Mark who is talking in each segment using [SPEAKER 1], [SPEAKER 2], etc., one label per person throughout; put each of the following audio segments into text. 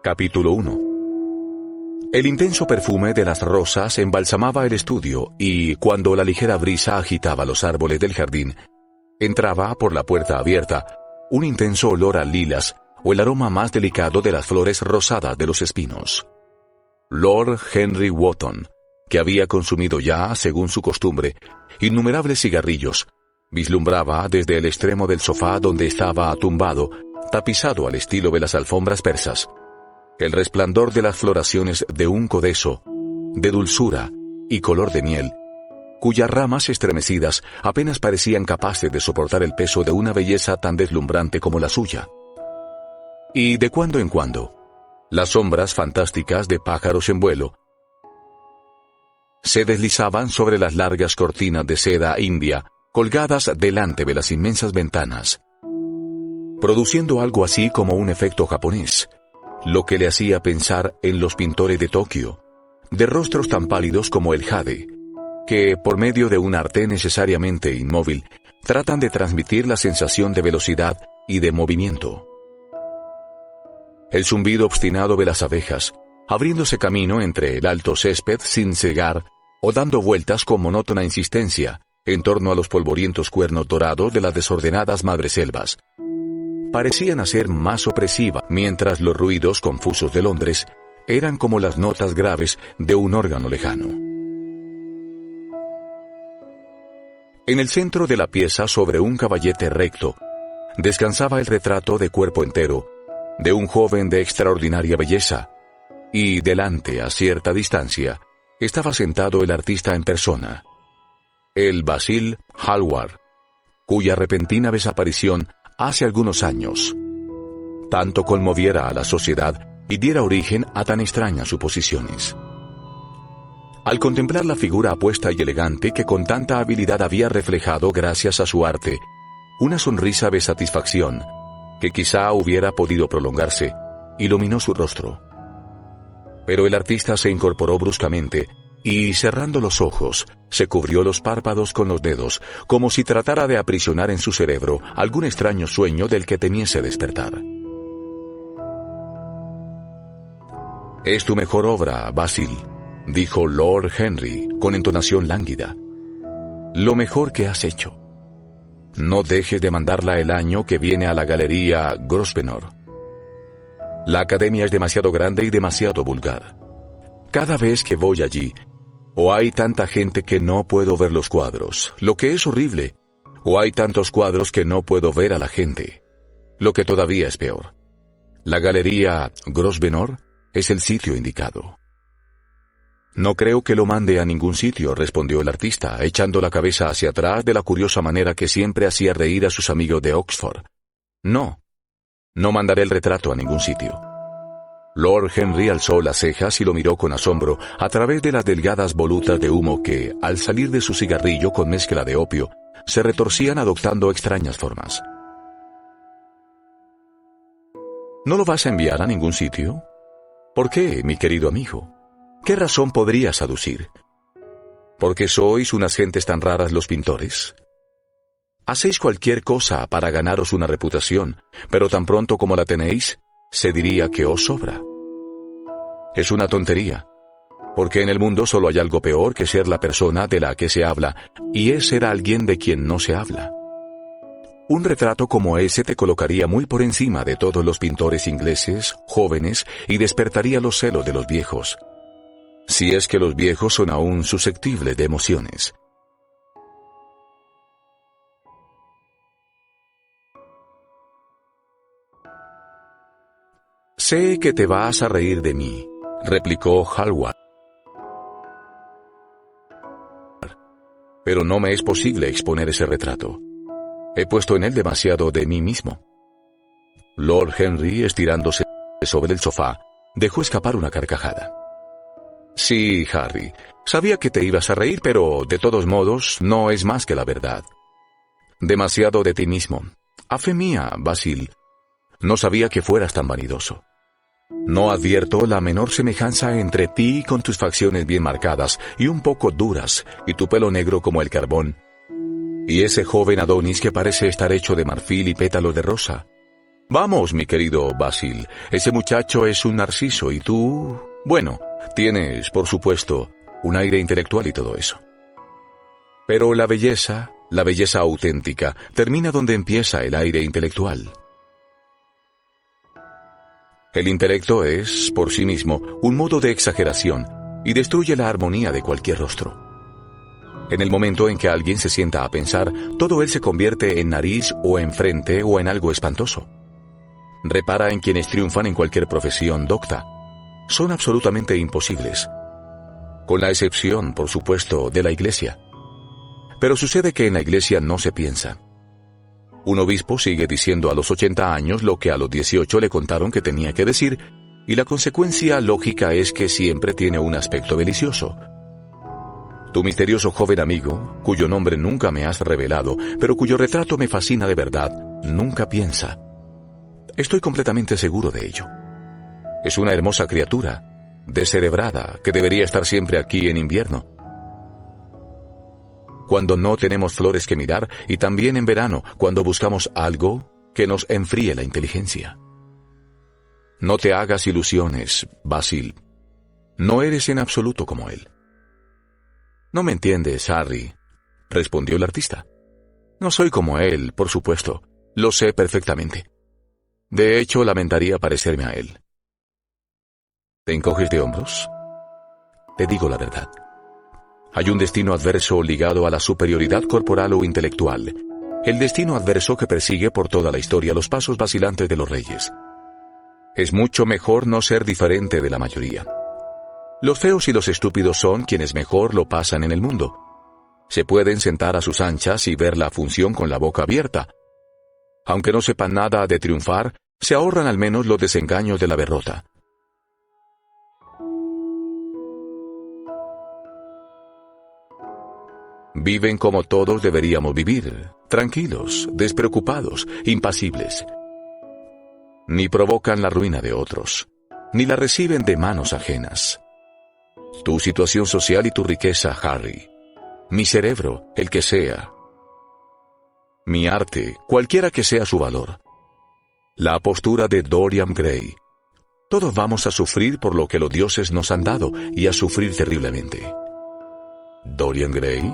[SPEAKER 1] Capítulo 1. El intenso perfume de las rosas embalsamaba el estudio y, cuando la ligera brisa agitaba los árboles del jardín, entraba por la puerta abierta un intenso olor a lilas o el aroma más delicado de las flores rosadas de los espinos. Lord Henry Wotton, que había consumido ya, según su costumbre, innumerables cigarrillos, vislumbraba desde el extremo del sofá donde estaba tumbado, tapizado al estilo de las alfombras persas, el resplandor de las floraciones de un codeso, de dulzura y color de miel, cuyas ramas estremecidas apenas parecían capaces de soportar el peso de una belleza tan deslumbrante como la suya. Y de cuando en cuando, las sombras fantásticas de pájaros en vuelo se deslizaban sobre las largas cortinas de seda india colgadas delante de las inmensas ventanas, produciendo algo así como un efecto japonés, lo que le hacía pensar en los pintores de Tokio, de rostros tan pálidos como el jade, que, por medio de un arte necesariamente inmóvil, tratan de transmitir la sensación de velocidad y de movimiento. El zumbido obstinado de las abejas, abriéndose camino entre el alto césped sin cegar, o dando vueltas con monótona insistencia en torno a los polvorientos cuernos dorados de las desordenadas madreselvas, parecían hacer más opresiva, mientras los ruidos confusos de Londres eran como las notas graves de un órgano lejano. En el centro de la pieza, sobre un caballete recto, descansaba el retrato de cuerpo entero de un joven de extraordinaria belleza, y delante, a cierta distancia, estaba sentado el artista en persona, el Basil Hallward, cuya repentina desaparición hace algunos años tanto conmoviera a la sociedad y diera origen a tan extrañas suposiciones. Al contemplar la figura apuesta y elegante que con tanta habilidad había reflejado, gracias a su arte, una sonrisa de satisfacción que quizá hubiera podido prolongarse, iluminó su rostro. Pero el artista se incorporó bruscamente y, cerrando los ojos, se cubrió los párpados con los dedos, como si tratara de aprisionar en su cerebro algún extraño sueño del que temiese despertar. «Es tu mejor obra, Basil», dijo Lord Henry con entonación lánguida. «Lo mejor que has hecho. No dejes de mandarla el año que viene a la Galería Grosvenor. La academia es demasiado grande y demasiado vulgar. Cada vez que voy allí, o hay tanta gente que no puedo ver los cuadros, lo que es horrible, o hay tantos cuadros que no puedo ver a la gente, lo que todavía es peor. La Galería Grosvenor es el sitio indicado». «No creo que lo mande a ningún sitio», respondió el artista, echando la cabeza hacia atrás de la curiosa manera que siempre hacía reír a sus amigos de Oxford. «No mandaré el retrato a ningún sitio». Lord Henry alzó las cejas y lo miró con asombro a través de las delgadas volutas de humo que, al salir de su cigarrillo con mezcla de opio, se retorcían adoptando extrañas formas. «¿No lo vas a enviar a ningún sitio? ¿Por qué, mi querido amigo? ¿Qué razón podrías aducir? ¿Porque sois unas gentes tan raras los pintores? Hacéis cualquier cosa para ganaros una reputación, pero tan pronto como la tenéis, se diría que os sobra. Es una tontería, porque en el mundo solo hay algo peor que ser la persona de la que se habla, y es ser alguien de quien no se habla. Un retrato como ese te colocaría muy por encima de todos los pintores ingleses, jóvenes, y despertaría los celos de los viejos, si es que los viejos son aún susceptibles de emociones. «Sé que te vas a reír de mí», replicó Hallward. «Pero no me es posible exponer ese retrato. He puesto en él demasiado de mí mismo». Lord Henry, estirándose sobre el sofá, dejó escapar una carcajada. «Sí, Harry, sabía que te ibas a reír, pero, de todos modos, no es más que la verdad. Demasiado de ti mismo. A fe mía, Basil, no sabía que fueras tan vanidoso. No advierto la menor semejanza entre ti con tus facciones bien marcadas y un poco duras, y tu pelo negro como el carbón, y ese joven Adonis que parece estar hecho de marfil y pétalos de rosa. Vamos, mi querido Basil, ese muchacho es un narciso y tú... Bueno, tienes, por supuesto, un aire intelectual y todo eso. Pero la belleza auténtica, termina donde empieza el aire intelectual. El intelecto es, por sí mismo, un modo de exageración y destruye la armonía de cualquier rostro. En el momento en que alguien se sienta a pensar, todo él se convierte en nariz o en frente o en algo espantoso. Repara en quienes triunfan en cualquier profesión docta. Son absolutamente imposibles. Con la excepción, por supuesto, de la Iglesia. Pero sucede que en la Iglesia no se piensa. Un obispo sigue diciendo a los 80 años lo que a los 18 le contaron que tenía que decir, y la consecuencia lógica es que siempre tiene un aspecto delicioso. Tu misterioso joven amigo, cuyo nombre nunca me has revelado, pero cuyo retrato me fascina de verdad, nunca piensa. Estoy completamente seguro de ello. Es una hermosa criatura, descerebrada, que debería estar siempre aquí en invierno. Cuando no tenemos flores que mirar, y también en verano, cuando buscamos algo que nos enfríe la inteligencia. No te hagas ilusiones, Basil. No eres en absoluto como él. No me entiendes, Harry, respondió el artista. No soy como él, por supuesto. Lo sé perfectamente. De hecho, lamentaría parecerme a él. ¿Te encoges de hombros? Te digo la verdad. Hay un destino adverso ligado a la superioridad corporal o intelectual. El destino adverso que persigue por toda la historia los pasos vacilantes de los reyes. Es mucho mejor no ser diferente de la mayoría. Los feos y los estúpidos son quienes mejor lo pasan en el mundo. Se pueden sentar a sus anchas y ver la función con la boca abierta. Aunque no sepan nada de triunfar, se ahorran al menos los desengaños de la derrota. Viven como todos deberíamos vivir, tranquilos, despreocupados, impasibles. Ni provocan la ruina de otros, ni la reciben de manos ajenas. Tu situación social y tu riqueza, Harry. Mi cerebro, el que sea. Mi arte, cualquiera que sea su valor. La postura de Dorian Gray. Todos vamos a sufrir por lo que los dioses nos han dado y a sufrir terriblemente. ¿Dorian Gray?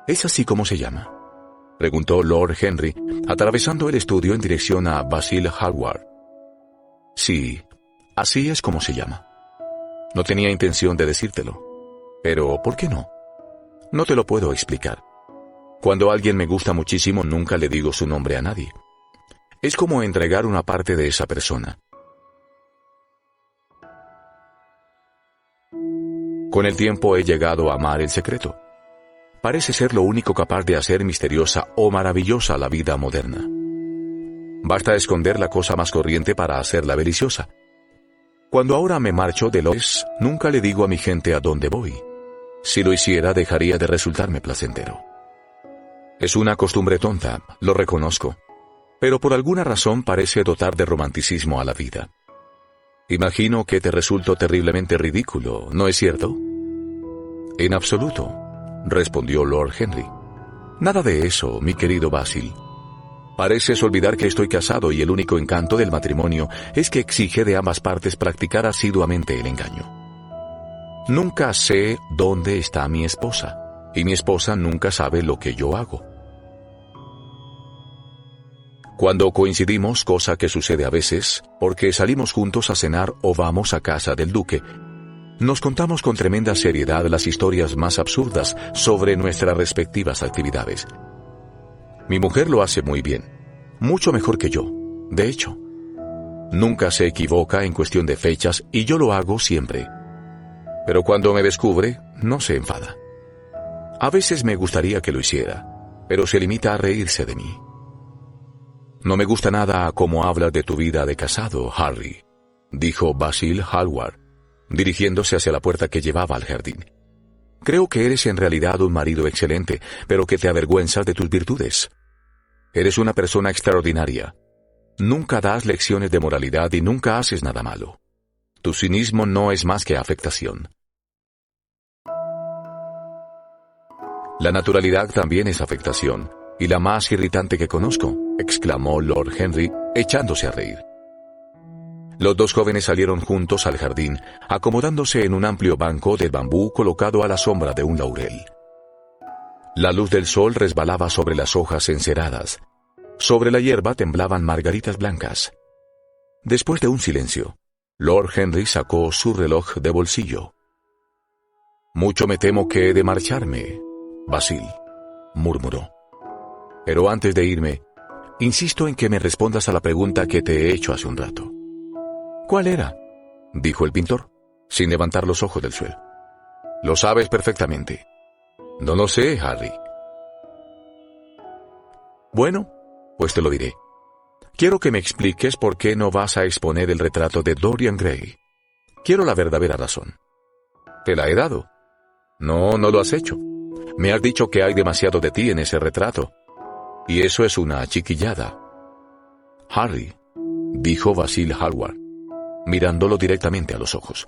[SPEAKER 1] ¿Es así como se llama?, preguntó Lord Henry, atravesando el estudio en dirección a Basil Hallward. Sí, así es como se llama. No tenía intención de decírtelo. Pero, ¿por qué no? No te lo puedo explicar. Cuando alguien me gusta muchísimo, nunca le digo su nombre a nadie. Es como entregar una parte de esa persona. Con el tiempo he llegado a amar el secreto. Parece ser lo único capaz de hacer misteriosa o maravillosa la vida moderna. Basta esconder la cosa más corriente para hacerla deliciosa. Cuando ahora me marcho de Londres, nunca le digo a mi gente a dónde voy. Si lo hiciera, dejaría de resultarme placentero. Es una costumbre tonta, lo reconozco, pero por alguna razón parece dotar de romanticismo a la vida. Imagino que te resulto terriblemente ridículo, ¿no es cierto? En absoluto, respondió Lord Henry. Nada de eso, mi querido Basil. Pareces olvidar que estoy casado y el único encanto del matrimonio es que exige de ambas partes practicar asiduamente el engaño. Nunca sé dónde está mi esposa, y mi esposa nunca sabe lo que yo hago. Cuando coincidimos, cosa que sucede a veces, porque salimos juntos a cenar o vamos a casa del duque, nos contamos con tremenda seriedad las historias más absurdas sobre nuestras respectivas actividades. Mi mujer lo hace muy bien, mucho mejor que yo, de hecho. Nunca se equivoca en cuestión de fechas y yo lo hago siempre. Pero cuando me descubre, no se enfada. A veces me gustaría que lo hiciera, pero se limita a reírse de mí. No me gusta nada cómo hablas de tu vida de casado, Harry, dijo Basil Hallward, dirigiéndose hacia la puerta que llevaba al jardín. Creo que eres en realidad un marido excelente, pero que te avergüenzas de tus virtudes. Eres una persona extraordinaria. Nunca das lecciones de moralidad y nunca haces nada malo. Tu cinismo no es más que afectación. La naturalidad también es afectación, y la más irritante que conozco. exclamó Lord Henry, echándose a reír. Los dos jóvenes salieron juntos al jardín, acomodándose en un amplio banco de bambú colocado a la sombra de un laurel. La luz del sol resbalaba sobre las hojas enceradas. Sobre la hierba temblaban margaritas blancas. Después de un silencio, Lord Henry sacó su reloj de bolsillo. «Mucho me temo que he de marcharme, Basil», murmuró. «Pero antes de irme, insisto en que me respondas a la pregunta que te he hecho hace un rato». «¿Cuál era?», dijo el pintor, sin levantar los ojos del suelo. «Lo sabes perfectamente». «No lo sé, Harry». «Bueno, pues te lo diré. Quiero que me expliques por qué no vas a exponer el retrato de Dorian Gray. Quiero la verdadera razón». «Te la he dado». «No, no lo has hecho. Me has dicho que hay demasiado de ti en ese retrato. Y eso es una chiquillada». «Harry», dijo Basil Hallward, mirándolo directamente a los ojos.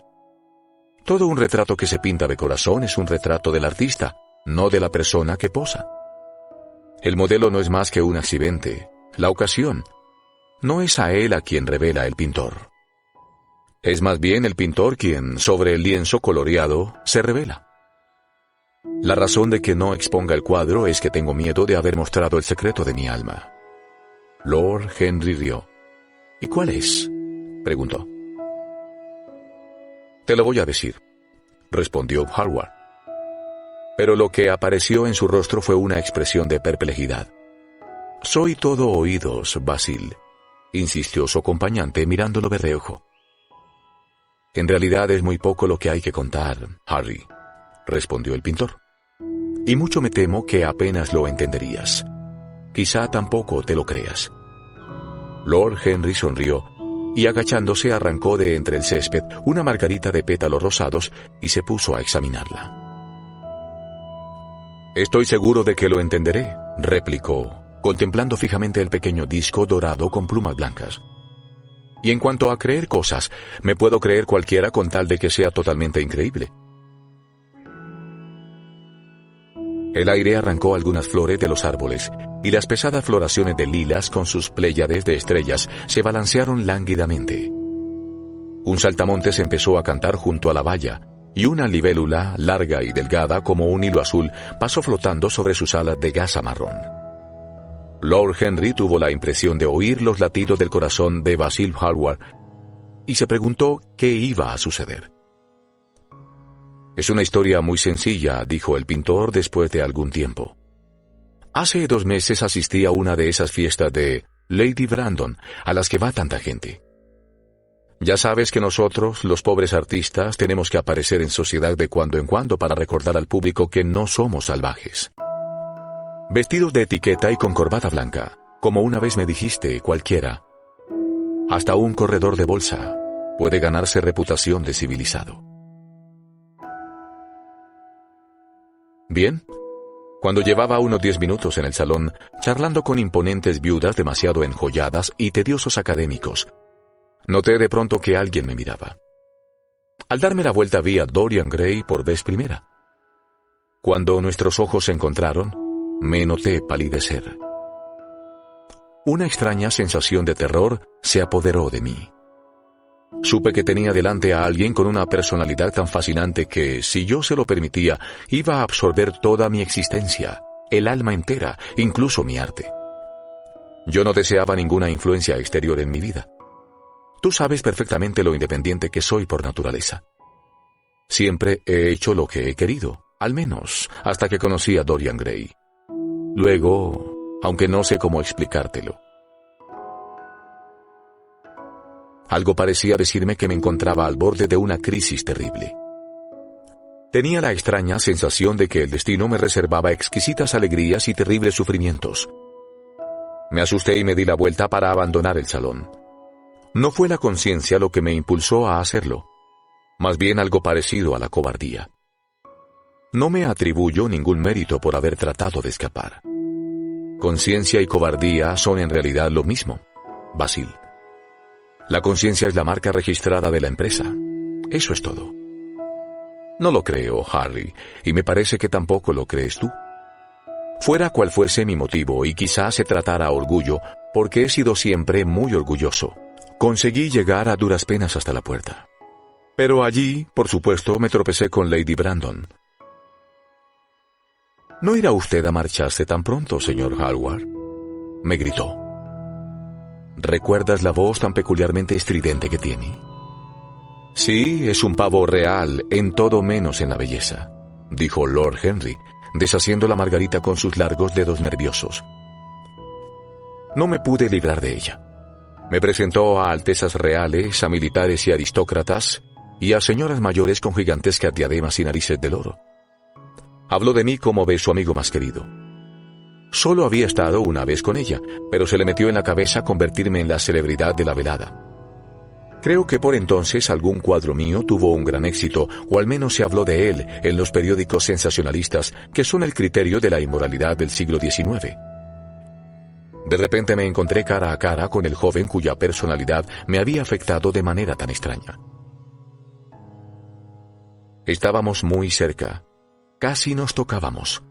[SPEAKER 1] «Todo un retrato que se pinta de corazón es un retrato del artista, no de la persona que posa. El modelo no es más que un accidente, la ocasión. No es a él a quien revela el pintor. Es más bien el pintor quien, sobre el lienzo coloreado, se revela. La razón de que no exponga el cuadro es que tengo miedo de haber mostrado el secreto de mi alma». Lord Henry rió. «¿Y cuál es?», preguntó. «Te lo voy a decir», respondió Hallward. Pero lo que apareció en su rostro fue una expresión de perplejidad. «Soy todo oídos, Basil», insistió su acompañante mirándolo de reojo. «En realidad es muy poco lo que hay que contar, Harry», respondió el pintor. «Y mucho me temo que apenas lo entenderías. Quizá tampoco te lo creas». Lord Henry sonrió y agachándose arrancó de entre el césped una margarita de pétalos rosados y se puso a examinarla. «Estoy seguro de que lo entenderé», replicó, contemplando fijamente el pequeño disco dorado con plumas blancas. «Y en cuanto a creer cosas, me puedo creer cualquiera con tal de que sea totalmente increíble». El aire arrancó algunas flores de los árboles, y las pesadas floraciones de lilas con sus pléyades de estrellas se balancearon lánguidamente. Un saltamontes empezó a cantar junto a la valla, y una libélula, larga y delgada como un hilo azul, pasó flotando sobre sus alas de gasa marrón. Lord Henry tuvo la impresión de oír los latidos del corazón de Basil Hallward, y se preguntó qué iba a suceder. «Es una historia muy sencilla», dijo el pintor después de algún tiempo. «Hace 2 meses asistí a una de esas fiestas de Lady Brandon, a las que va tanta gente. Ya sabes que nosotros, los pobres artistas, tenemos que aparecer en sociedad de cuando en cuando para recordar al público que no somos salvajes. Vestidos de etiqueta y con corbata blanca, como una vez me dijiste, cualquiera. Hasta un corredor de bolsa puede ganarse reputación de civilizado». Bien, cuando llevaba unos 10 minutos en el salón, charlando con imponentes viudas demasiado enjolladas y tediosos académicos, noté de pronto que alguien me miraba. Al darme la vuelta vi a Dorian Gray por vez primera. Cuando nuestros ojos se encontraron, me noté palidecer. Una extraña sensación de terror se apoderó de mí. Supe que tenía delante a alguien con una personalidad tan fascinante que, si yo se lo permitía, iba a absorber toda mi existencia, el alma entera, incluso mi arte. Yo no deseaba ninguna influencia exterior en mi vida. Tú sabes perfectamente lo independiente que soy por naturaleza. Siempre he hecho lo que he querido, al menos hasta que conocí a Dorian Gray. Luego, aunque no sé cómo explicártelo, algo parecía decirme que me encontraba al borde de una crisis terrible. Tenía la extraña sensación de que el destino me reservaba exquisitas alegrías y terribles sufrimientos. Me asusté y me di la vuelta para abandonar el salón. No fue la conciencia lo que me impulsó a hacerlo, más bien algo parecido a la cobardía. No me atribuyo ningún mérito por haber tratado de escapar. Conciencia y cobardía son en realidad lo mismo, Basil. La conciencia es la marca registrada de la empresa. Eso es todo. No lo creo, Harry, y me parece que tampoco lo crees tú. Fuera cual fuese mi motivo, y quizás se tratara orgullo, porque he sido siempre muy orgulloso, conseguí llegar a duras penas hasta la puerta. Pero allí, por supuesto, me tropecé con Lady Brandon. «¿No irá usted a marcharse tan pronto, señor Hallward?», me gritó. «¿Recuerdas la voz tan peculiarmente estridente que tiene?». «Sí, es un pavo real, en todo menos en la belleza», dijo Lord Henry, deshaciendo la margarita con sus largos dedos nerviosos. No me pude librar de ella. Me presentó a altezas reales, a militares y aristócratas, y a señoras mayores con gigantescas diademas y narices de oro. Habló de mí como de su amigo más querido. Solo había estado una vez con ella, pero se le metió en la cabeza convertirme en la celebridad de la velada. Creo que por entonces algún cuadro mío tuvo un gran éxito, o al menos se habló de él en los periódicos sensacionalistas, que son el criterio de la inmoralidad del siglo XIX. De repente me encontré cara a cara con el joven cuya personalidad me había afectado de manera tan extraña. Estábamos muy cerca, casi nos tocábamos.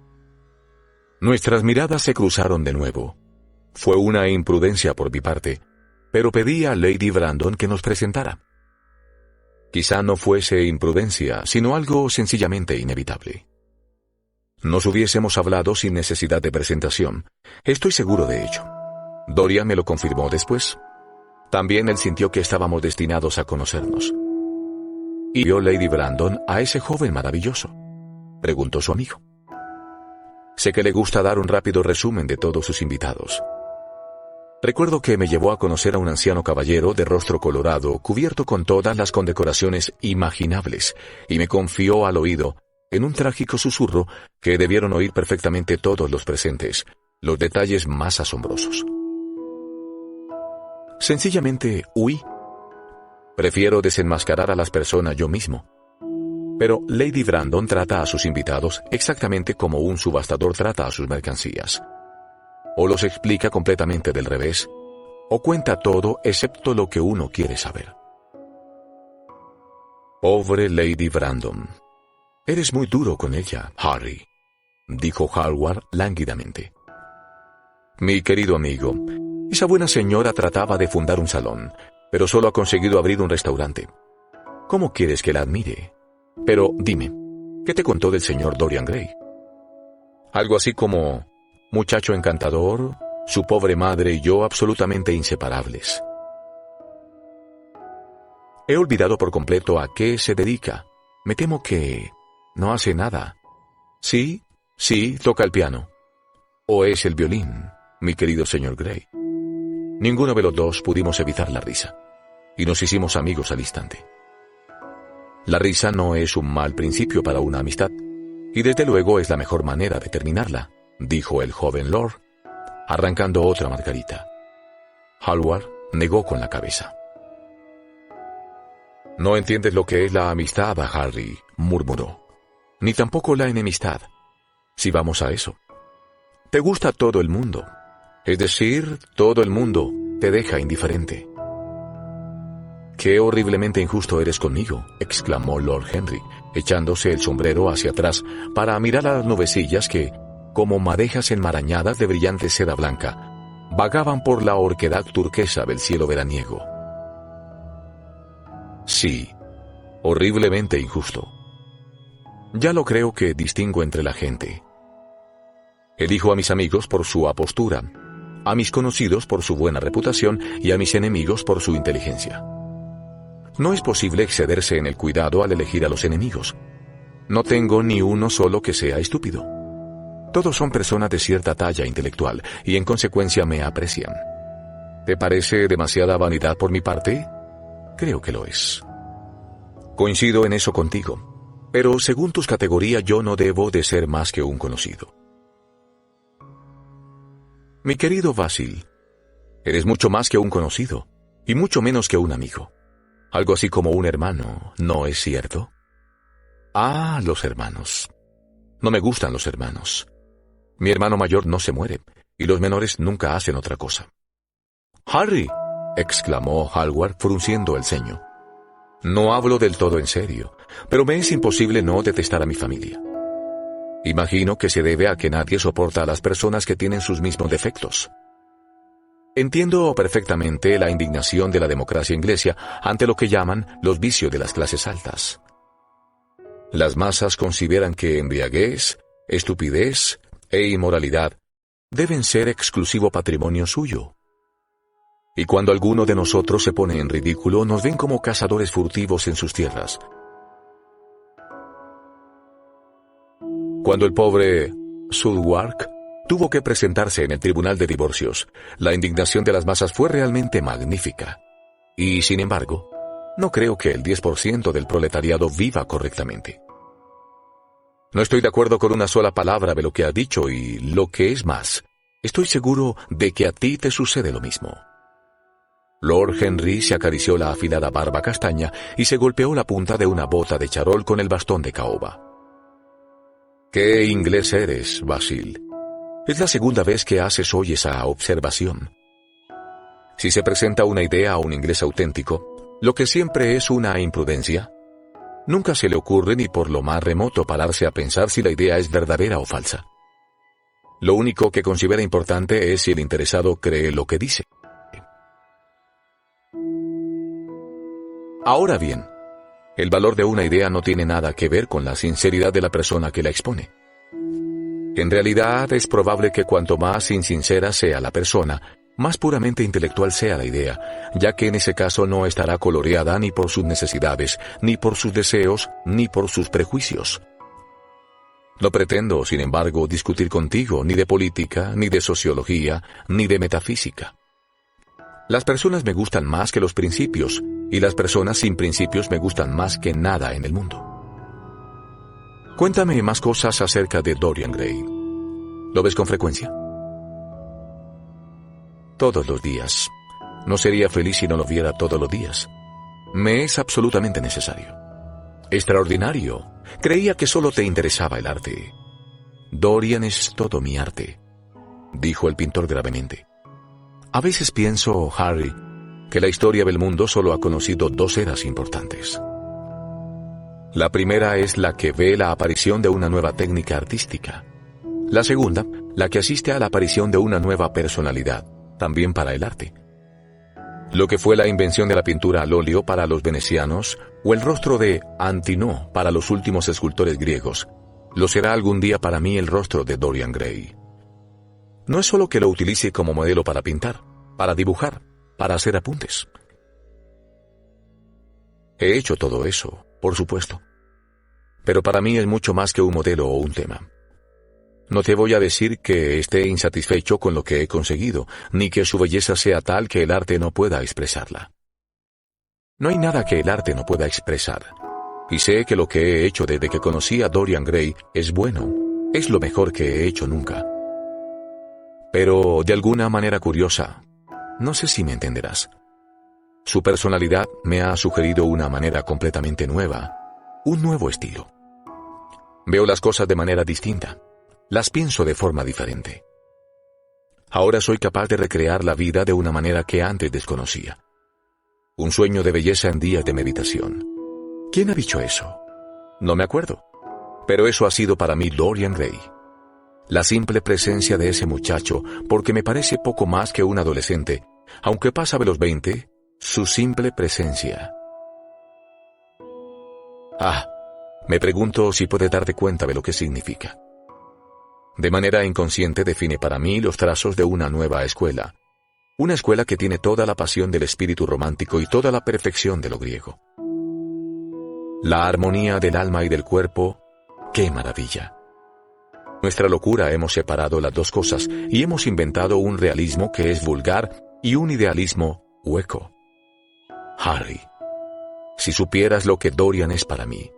[SPEAKER 1] Nuestras miradas se cruzaron de nuevo. Fue una imprudencia por mi parte, pero pedí a Lady Brandon que nos presentara. Quizá no fuese imprudencia, sino algo sencillamente inevitable. Nos hubiésemos hablado sin necesidad de presentación. Estoy seguro de ello. Dorian me lo confirmó después. También él sintió que estábamos destinados a conocernos. ¿Y vio Lady Brandon a ese joven maravilloso?, preguntó su amigo. Sé que le gusta dar un rápido resumen de todos sus invitados. Recuerdo que me llevó a conocer a un anciano caballero de rostro colorado, cubierto con todas las condecoraciones imaginables, y me confió al oído, en un trágico susurro, que debieron oír perfectamente todos los presentes, los detalles más asombrosos. Sencillamente huí. Prefiero desenmascarar a las personas yo mismo. Pero Lady Brandon trata a sus invitados exactamente como un subastador trata a sus mercancías. O los explica completamente del revés, o cuenta todo excepto lo que uno quiere saber. Pobre Lady Brandon. Eres muy duro con ella, Harry, dijo Hallward lánguidamente. Mi querido amigo, esa buena señora trataba de fundar un salón, pero solo ha conseguido abrir un restaurante. ¿Cómo quieres que la admire? Pero dime, ¿qué te contó del señor Dorian Gray? Algo así como: muchacho encantador, su pobre madre y yo absolutamente inseparables. He olvidado por completo a qué se dedica. Me temo que no hace nada. Sí, toca el piano. O es el violín, mi querido señor Gray. Ninguno de los dos pudimos evitar la risa, y nos hicimos amigos al instante. La risa no es un mal principio para una amistad, y desde luego es la mejor manera de terminarla, dijo el joven Lord, arrancando otra margarita. Hallward negó con la cabeza. No entiendes lo que es la amistad, Harry, murmuró, ni tampoco la enemistad, si vamos a eso. Te gusta todo el mundo, es decir, todo el mundo te deja indiferente. «Qué horriblemente injusto eres conmigo», exclamó Lord Henry, echándose el sombrero hacia atrás para mirar a las nubecillas que, como madejas enmarañadas de brillante seda blanca, vagaban por la orquedad turquesa del cielo veraniego. Sí, horriblemente injusto. Ya lo creo que distingo entre la gente. Elijo a mis amigos por su apostura, a mis conocidos por su buena reputación y a mis enemigos por su inteligencia. No es posible excederse en el cuidado al elegir a los enemigos. No tengo ni uno solo que sea estúpido. Todos son personas de cierta talla intelectual y en consecuencia me aprecian. ¿Te parece demasiada vanidad por mi parte? Creo que lo es. Coincido en eso contigo, pero según tus categorías yo no debo de ser más que un conocido. Mi querido Basil, eres mucho más que un conocido, y mucho menos que un amigo. Algo así como un hermano, ¿no es cierto? Ah, los hermanos. No me gustan los hermanos. Mi hermano mayor no se muere, y los menores nunca hacen otra cosa. «Harry», exclamó Hallward frunciendo el ceño. «No hablo del todo en serio, pero me es imposible no detestar a mi familia. Imagino que se debe a que nadie soporta a las personas que tienen sus mismos defectos. Entiendo perfectamente la indignación de la democracia inglesa ante lo que llaman los vicios de las clases altas. Las masas consideran que embriaguez, estupidez e inmoralidad deben ser exclusivo patrimonio suyo. Y cuando alguno de nosotros se pone en ridículo, nos ven como cazadores furtivos en sus tierras. Cuando el pobre Southwark tuvo que presentarse en el tribunal de divorcios, la indignación de las masas fue realmente magnífica. Y, sin embargo, no creo que el 10% del proletariado viva correctamente. No estoy de acuerdo con una sola palabra de lo que ha dicho y, lo que es más, estoy seguro de que a ti te sucede lo mismo. Lord Henry se acarició la afilada barba castaña y se golpeó la punta de una bota de charol con el bastón de caoba. «¿Qué inglés eres, Basil? Es la segunda vez que haces hoy esa observación. Si se presenta una idea a un inglés auténtico, lo que siempre es una imprudencia, nunca se le ocurre ni por lo más remoto pararse a pensar si la idea es verdadera o falsa. Lo único que considera importante es si el interesado cree lo que dice. Ahora bien, el valor de una idea no tiene nada que ver con la sinceridad de la persona que la expone. En realidad es probable que cuanto más insincera sea la persona, más puramente intelectual sea la idea, ya que en ese caso no estará coloreada ni por sus necesidades, ni por sus deseos, ni por sus prejuicios. No pretendo, sin embargo, discutir contigo ni de política, ni de sociología, ni de metafísica. Las personas me gustan más que los principios, y las personas sin principios me gustan más que nada en el mundo. Cuéntame más cosas acerca de Dorian Gray. ¿Lo ves con frecuencia? Todos los días. No sería feliz si no lo viera todos los días. Me es absolutamente necesario. Extraordinario. Creía que solo te interesaba el arte. Dorian es todo mi arte, dijo el pintor gravemente. A veces pienso, Harry, que la historia del mundo solo ha conocido dos eras importantes. La primera es la que ve la aparición de una nueva técnica artística. La segunda, la que asiste a la aparición de una nueva personalidad, también para el arte. Lo que fue la invención de la pintura al óleo para los venecianos, o el rostro de Antinous para los últimos escultores griegos, lo será algún día para mí el rostro de Dorian Gray. No es solo que lo utilice como modelo para pintar, para dibujar, para hacer apuntes. He hecho todo eso, por supuesto. Pero para mí es mucho más que un modelo o un tema. No te voy a decir que esté insatisfecho con lo que he conseguido, ni que su belleza sea tal que el arte no pueda expresarla. No hay nada que el arte no pueda expresar. Y sé que lo que he hecho desde que conocí a Dorian Gray es bueno, es lo mejor que he hecho nunca. Pero, de alguna manera curiosa, no sé si me entenderás. Su personalidad me ha sugerido una manera completamente nueva, un nuevo estilo. Veo las cosas de manera distinta, las pienso de forma diferente. Ahora soy capaz de recrear la vida de una manera que antes desconocía. Un sueño de belleza en días de meditación. ¿Quién ha dicho eso? No me acuerdo. Pero eso ha sido para mí Dorian Gray. La simple presencia de ese muchacho, porque me parece poco más que un adolescente, aunque pasa de los 20, su simple presencia. Me pregunto si puedes darte cuenta de lo que significa. De manera inconsciente define para mí los trazos de una nueva escuela. Una escuela que tiene toda la pasión del espíritu romántico y toda la perfección de lo griego. La armonía del alma y del cuerpo, ¡qué maravilla! Nuestra locura hemos separado las dos cosas y hemos inventado un realismo que es vulgar y un idealismo hueco. Harry, si supieras lo que Dorian es para mí.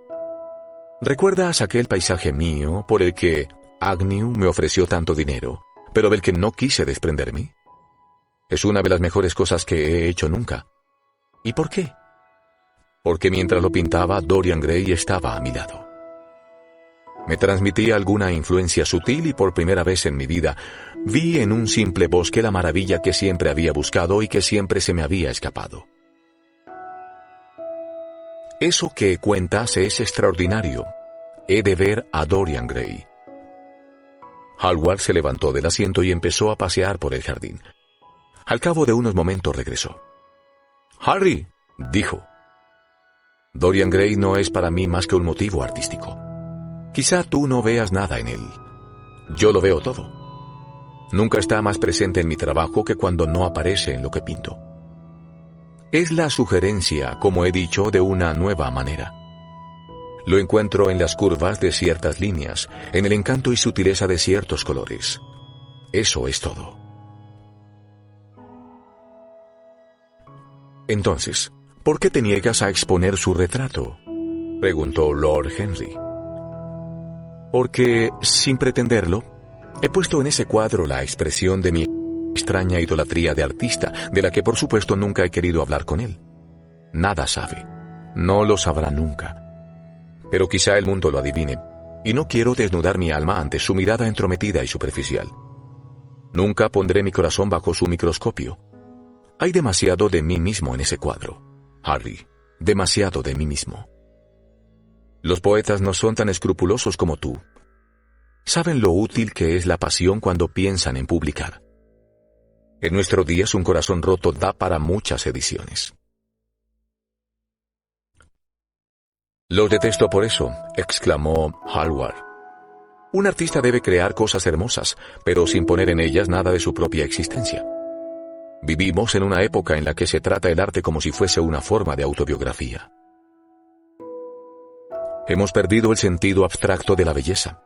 [SPEAKER 1] ¿Recuerdas aquel paisaje mío por el que Agnew me ofreció tanto dinero, pero del que no quise desprenderme? Es una de las mejores cosas que he hecho nunca. ¿Y por qué? Porque mientras lo pintaba, Dorian Gray estaba a mi lado. Me transmitía alguna influencia sutil y por primera vez en mi vida vi en un simple bosque la maravilla que siempre había buscado y que siempre se me había escapado. Eso que cuentas es extraordinario. He de ver a Dorian Gray. Hallward se levantó del asiento y empezó a pasear por el jardín. Al cabo de unos momentos regresó. «Harry», dijo, «Dorian Gray no es para mí más que un motivo artístico. Quizá tú no veas nada en él. Yo lo veo todo. Nunca está más presente en mi trabajo que cuando no aparece en lo que pinto. Es la sugerencia, como he dicho, de una nueva manera. Lo encuentro en las curvas de ciertas líneas, en el encanto y sutileza de ciertos colores. Eso es todo». «Entonces, ¿por qué te niegas a exponer su retrato?», preguntó Lord Henry. «Porque, sin pretenderlo, he puesto en ese cuadro la expresión de mi extraña idolatría de artista, de la que por supuesto nunca he querido hablar con él. Nada sabe. No lo sabrá nunca. Pero quizá el mundo lo adivine, y no quiero desnudar mi alma ante su mirada entrometida y superficial. Nunca pondré mi corazón bajo su microscopio. Hay demasiado de mí mismo en ese cuadro, Harry, demasiado de mí mismo. Los poetas no son tan escrupulosos como tú. Saben lo útil que es la pasión cuando piensan en publicar. En nuestros días un corazón roto da para muchas ediciones». «Los detesto por eso», exclamó Hallward. «Un artista debe crear cosas hermosas, pero sin poner en ellas nada de su propia existencia. Vivimos en una época en la que se trata el arte como si fuese una forma de autobiografía. Hemos perdido el sentido abstracto de la belleza.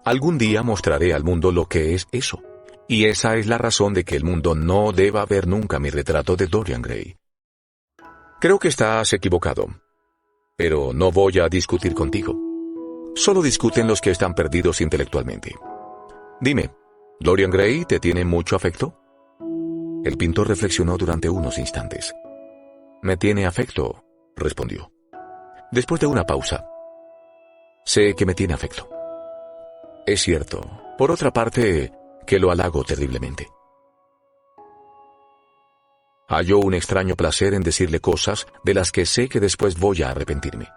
[SPEAKER 1] Algún día mostraré al mundo lo que es eso, y esa es la razón de que el mundo no deba ver nunca mi retrato de Dorian Gray. Creo que estás equivocado, pero no voy a discutir contigo. Solo discuten los que están perdidos intelectualmente. Dime, ¿Dorian Gray te tiene mucho afecto?». El pintor reflexionó durante unos instantes. «Me tiene afecto», respondió. Después de una pausa. «Sé que me tiene afecto. Es cierto, por otra parte, que lo halago terriblemente. Hallo un extraño placer en decirle cosas de las que sé que después voy a arrepentirme.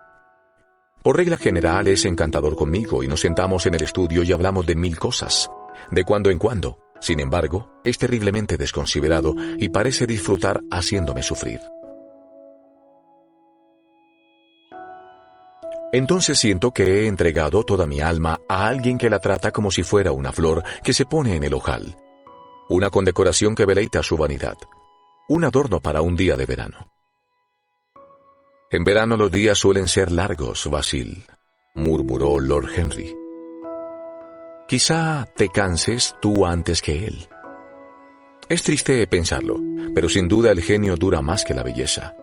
[SPEAKER 1] Por regla general es encantador conmigo y nos sentamos en el estudio y hablamos de mil cosas, de cuando en cuando. Sin embargo, es terriblemente desconsiderado y parece disfrutar haciéndome sufrir. Entonces siento que he entregado toda mi alma a alguien que la trata como si fuera una flor que se pone en el ojal, una condecoración que deleita su vanidad, un adorno para un día de verano». «En verano los días suelen ser largos, Basil», murmuró Lord Henry. «Quizá te canses tú antes que él. Es triste pensarlo, pero sin duda el genio dura más que la belleza.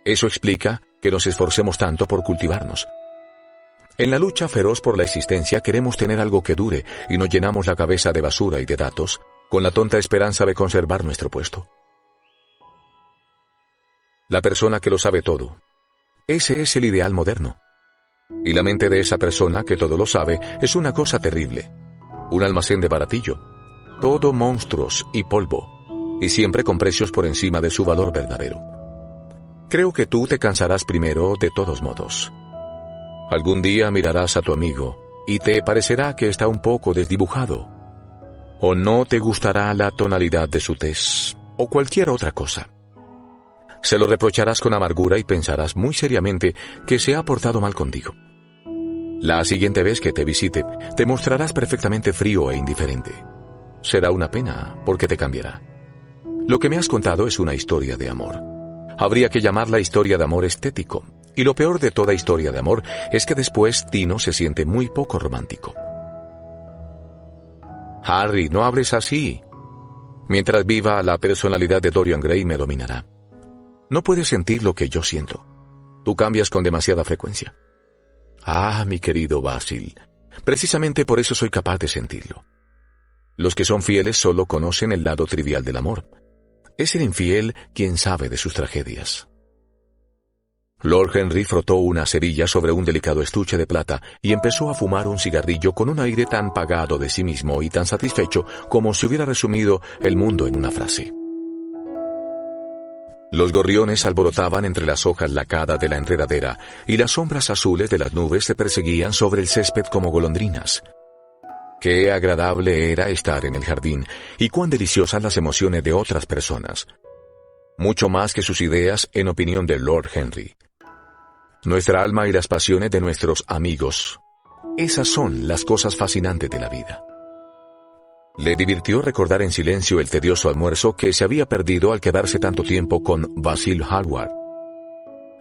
[SPEAKER 1] Eso explica que nos esforcemos tanto por cultivarnos. En la lucha feroz por la existencia queremos tener algo que dure y nos llenamos la cabeza de basura y de datos con la tonta esperanza de conservar nuestro puesto. La persona que lo sabe todo. Ese es el ideal moderno. Y la mente de esa persona que todo lo sabe es una cosa terrible. Un almacén de baratillo. Todo monstruos y polvo. Y siempre con precios por encima de su valor verdadero. Creo que tú te cansarás primero de todos modos. Algún día mirarás a tu amigo y te parecerá que está un poco desdibujado. O no te gustará la tonalidad de su tez, o cualquier otra cosa. Se lo reprocharás con amargura y pensarás muy seriamente que se ha portado mal contigo. La siguiente vez que te visite, te mostrarás perfectamente frío e indiferente. Será una pena, porque te cambiará. Lo que me has contado es una historia de amor. Habría que llamarla historia de amor estético, y lo peor de toda historia de amor es que después Tino se siente muy poco romántico. Harry, no hables así. Mientras viva, la personalidad de Dorian Gray me dominará. No puedes sentir lo que yo siento. Tú cambias con demasiada frecuencia. Ah, mi querido Basil, precisamente por eso soy capaz de sentirlo. Los que son fieles solo conocen el lado trivial del amor. Es el infiel quien sabe de sus tragedias. Lord Henry frotó una cerilla sobre un delicado estuche de plata y empezó a fumar un cigarrillo con un aire tan pagado de sí mismo y tan satisfecho como si hubiera resumido el mundo en una frase. Los gorriones alborotaban entre las hojas lacadas de la enredadera y las sombras azules de las nubes se perseguían sobre el césped como golondrinas. Qué agradable era estar en el jardín, y cuán deliciosas las emociones de otras personas. Mucho más que sus ideas, en opinión de Lord Henry. Nuestra alma y las pasiones de nuestros amigos. Esas son las cosas fascinantes de la vida. Le divirtió recordar en silencio el tedioso almuerzo que se había perdido al quedarse tanto tiempo con Basil Hallward.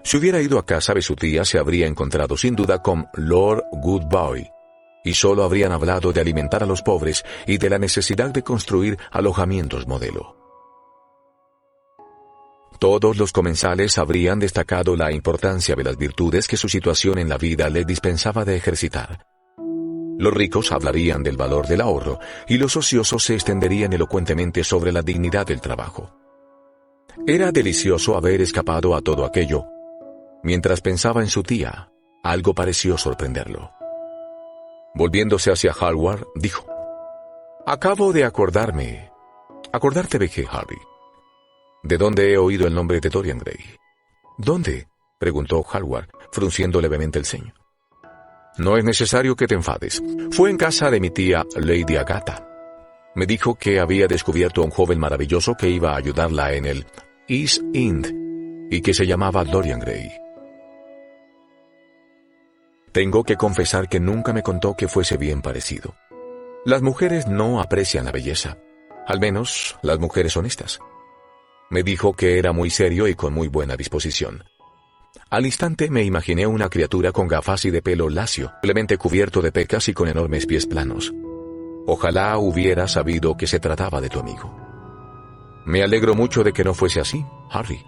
[SPEAKER 1] Si hubiera ido a casa de su tía, se habría encontrado sin duda con Lord Goodboy, y solo habrían hablado de alimentar a los pobres y de la necesidad de construir alojamientos modelo. Todos los comensales habrían destacado la importancia de las virtudes que su situación en la vida les dispensaba de ejercitar. Los ricos hablarían del valor del ahorro, y los ociosos se extenderían elocuentemente sobre la dignidad del trabajo. Era delicioso haber escapado a todo aquello. Mientras pensaba en su tía, algo pareció sorprenderlo. Volviéndose hacia Hallward, dijo: «Acabo de acordarme. ¿Acordarte de qué, Harry? ¿De dónde he oído el nombre de Dorian Gray?» «¿Dónde?», preguntó Hallward, frunciendo levemente el ceño. «No es necesario que te enfades. Fue en casa de mi tía, Lady Agatha. Me dijo que había descubierto a un joven maravilloso que iba a ayudarla en el East End y que se llamaba Dorian Gray. Tengo que confesar que nunca me contó que fuese bien parecido. Las mujeres no aprecian la belleza, al menos las mujeres honestas. Me dijo que era muy serio y con muy buena disposición. Al instante me imaginé una criatura con gafas y de pelo lacio, simplemente cubierto de pecas y con enormes pies planos. Ojalá hubiera sabido que se trataba de tu amigo. Me alegro mucho de que no fuese así, Harry.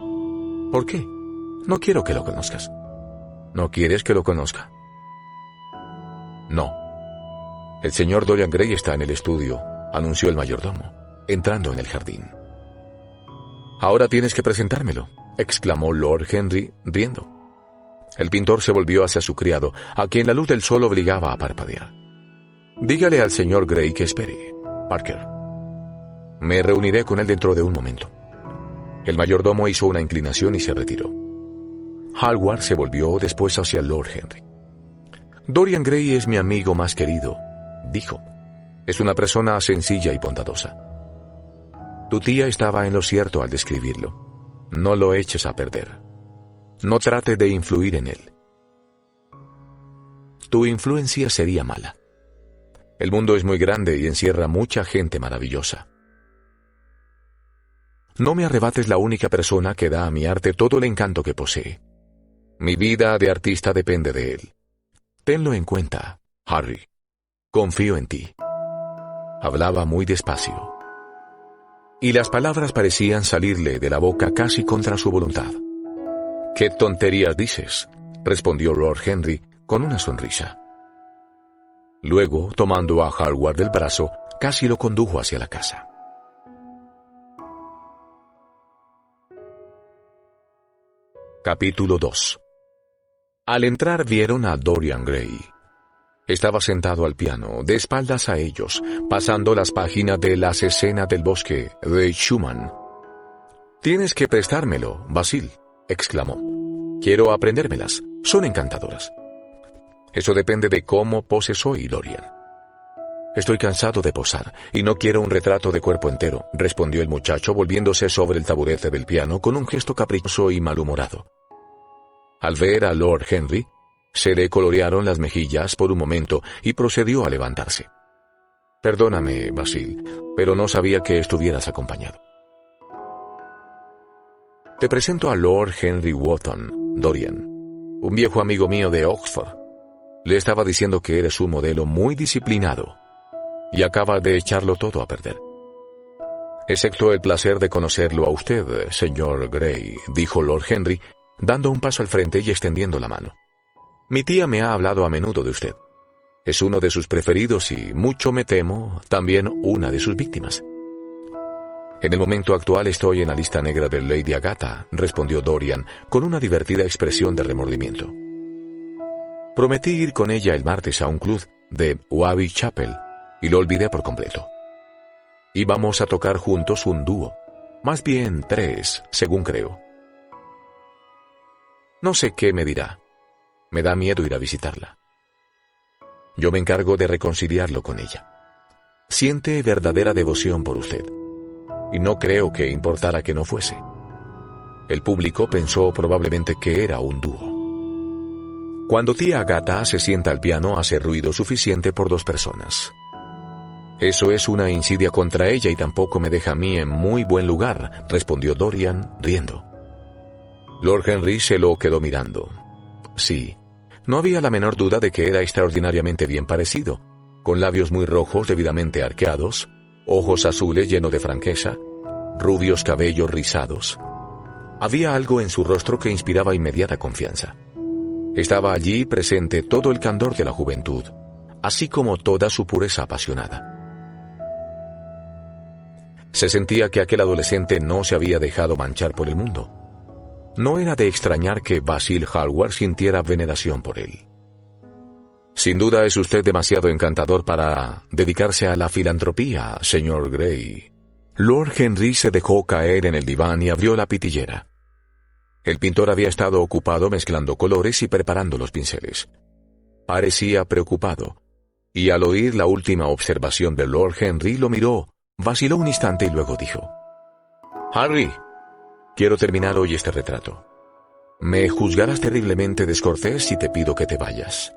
[SPEAKER 1] ¿Por qué? No quiero que lo conozcas». «¿No quieres que lo conozca?» «No. El señor Dorian Gray está en el estudio», anunció el mayordomo, entrando en el jardín. «Ahora tienes que presentármelo», exclamó Lord Henry, riendo. El pintor se volvió hacia su criado, a quien la luz del sol obligaba a parpadear. «Dígale al señor Gray que espere, Parker. Me reuniré con él dentro de un momento». El mayordomo hizo una inclinación y se retiró. Hallward se volvió después hacia Lord Henry. «Dorian Gray es mi amigo más querido», dijo. «Es una persona sencilla y bondadosa. Tu tía estaba en lo cierto al describirlo. No lo eches a perder. No trate de influir en él. Tu influencia sería mala. El mundo es muy grande y encierra mucha gente maravillosa. No me arrebates la única persona que da a mi arte todo el encanto que posee. Mi vida de artista depende de él. Tenlo en cuenta, Harry. Confío en ti». Hablaba muy despacio, y las palabras parecían salirle de la boca casi contra su voluntad. «¿Qué tonterías dices?», respondió Lord Henry con una sonrisa. Luego, tomando a Hallward del brazo, casi lo condujo hacia la casa. Capítulo 2. Al entrar vieron a Dorian Gray. Estaba sentado al piano, de espaldas a ellos, pasando las páginas de Las escenas del bosque de Schumann. «Tienes que prestármelo, Basil», exclamó. «Quiero aprendérmelas, son encantadoras». «Eso depende de cómo poses hoy, Dorian». «Estoy cansado de posar, y no quiero un retrato de cuerpo entero», respondió el muchacho volviéndose sobre el taburete del piano con un gesto caprichoso y malhumorado. Al ver a Lord Henry, se le colorearon las mejillas por un momento y procedió a levantarse. «Perdóname, Basil, pero no sabía que estuvieras acompañado». «Te presento a Lord Henry Wotton, Dorian, un viejo amigo mío de Oxford. Le estaba diciendo que eres un modelo muy disciplinado y acaba de echarlo todo a perder». «Excepto el placer de conocerlo a usted, señor Gray», dijo Lord Henry, dando un paso al frente y extendiendo la mano. «Mi tía me ha hablado a menudo de usted. Es uno de sus preferidos y, mucho me temo, también una de sus víctimas». «En el momento actual estoy en la lista negra de Lady Agatha», respondió Dorian con una divertida expresión de remordimiento. «Prometí ir con ella el martes a un club de Wabi Chapel y lo olvidé por completo. Íbamos a tocar juntos un dúo, más bien 3, según creo. No sé qué me dirá. Me da miedo ir a visitarla. Yo me encargo de reconciliarlo con ella». siente verdadera devoción por usted. Y no creo que importara que no fuese. El público pensó probablemente que era un dúo. Cuando tía Agatha se sienta al piano hace ruido suficiente por 2 personas. Eso es una insidia contra ella y tampoco me deja a mí en muy buen lugar, respondió Dorian, riendo. Lord Henry se lo quedó mirando. Sí, no había la menor duda de que era extraordinariamente bien parecido, con labios muy rojos debidamente arqueados, ojos azules llenos de franqueza, rubios cabellos rizados. Había algo en su rostro que inspiraba inmediata confianza. Estaba allí presente todo el candor de la juventud, así como toda su pureza apasionada. Se sentía que aquel adolescente no se había dejado manchar por el mundo. No era de extrañar que Basil Hallward sintiera veneración por él. Sin duda es usted demasiado encantador para dedicarse a la filantropía, señor Grey. Lord Henry se dejó caer en el diván y abrió la pitillera. El pintor había estado ocupado mezclando colores y preparando los pinceles. Parecía preocupado, y al oír la última observación de Lord Henry lo miró, vaciló un instante y luego dijo: «Harry, quiero terminar hoy este retrato. Me juzgarás terriblemente descortés si te pido que te vayas».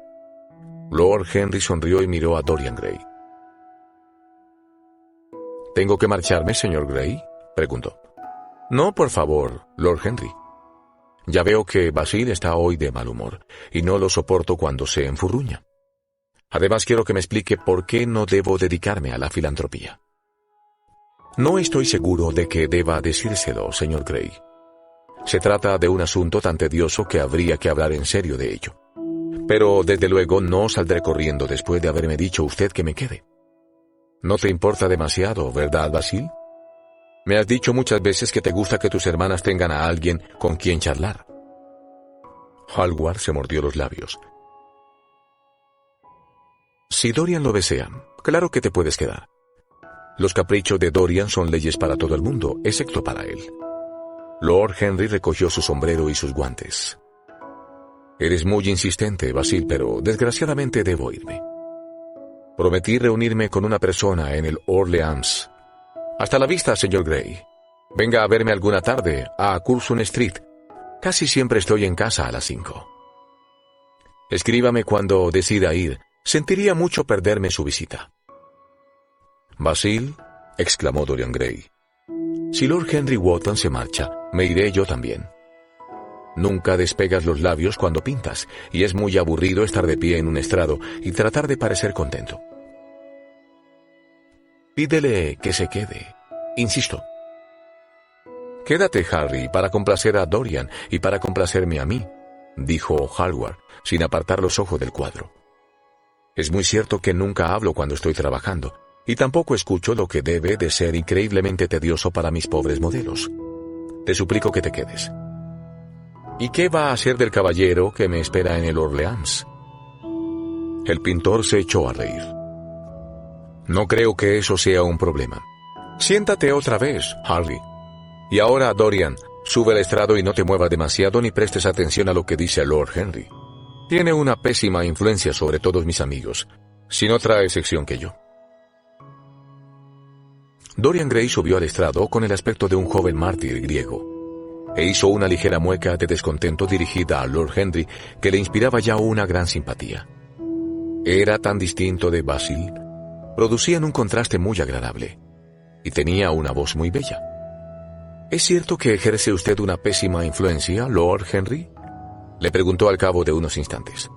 [SPEAKER 1] Lord Henry sonrió y miró a Dorian Gray. «¿Tengo que marcharme, señor Gray?», preguntó. «No, por favor, Lord Henry. Ya veo que Basil está hoy de mal humor, y no lo soporto cuando se enfurruña. Además quiero que me explique por qué no debo dedicarme a la filantropía». «No estoy seguro de que deba decírselo, señor Gray. Se trata de un asunto tan tedioso que habría que hablar en serio de ello. Pero desde luego no saldré corriendo después de haberme dicho usted que me quede. No te importa demasiado, ¿verdad, Basil? Me has dicho muchas veces que te gusta que tus hermanas tengan a alguien con quien charlar». Hallward se mordió los labios. «Si Dorian lo desea, claro que te puedes quedar. Los caprichos de Dorian son leyes para todo el mundo, excepto para él». Lord Henry recogió su sombrero y sus guantes. «Eres muy insistente, Basil, pero desgraciadamente debo irme. Prometí reunirme con una persona en el Orleans. Hasta la vista, señor Gray. Venga a verme alguna tarde a Curzon Street. Casi siempre estoy en casa a las 5. Escríbame cuando decida ir. Sentiría mucho perderme su visita». «Basil», exclamó Dorian Gray, «si Lord Henry Wotton se marcha, me iré yo también. Nunca despegas los labios cuando pintas, y es muy aburrido estar de pie en un estrado y tratar de parecer contento. Pídele que se quede. Insisto». «Quédate, Harry, para complacer a Dorian y para complacerme a mí», dijo Hallward, sin apartar los ojos del cuadro. «Es muy cierto que nunca hablo cuando estoy trabajando, y tampoco escucho lo que debe de ser increíblemente tedioso para mis pobres modelos. Te suplico que te quedes». «¿Y qué va a hacer del caballero que me espera en el Orleans?». El pintor se echó a reír. «No creo que eso sea un problema. Siéntate otra vez, Harry. Y ahora, Dorian, sube al estrado y no te muevas demasiado ni prestes atención a lo que dice Lord Henry. Tiene una pésima influencia sobre todos mis amigos, sin otra excepción que yo». Dorian Gray subió al estrado con el aspecto de un joven mártir griego, e hizo una ligera mueca de descontento dirigida a Lord Henry que le inspiraba ya una gran simpatía. Era tan distinto de Basil, producían un contraste muy agradable, y tenía una voz muy bella. «¿Es cierto que ejerce usted una pésima influencia, Lord Henry?», le preguntó al cabo de unos instantes.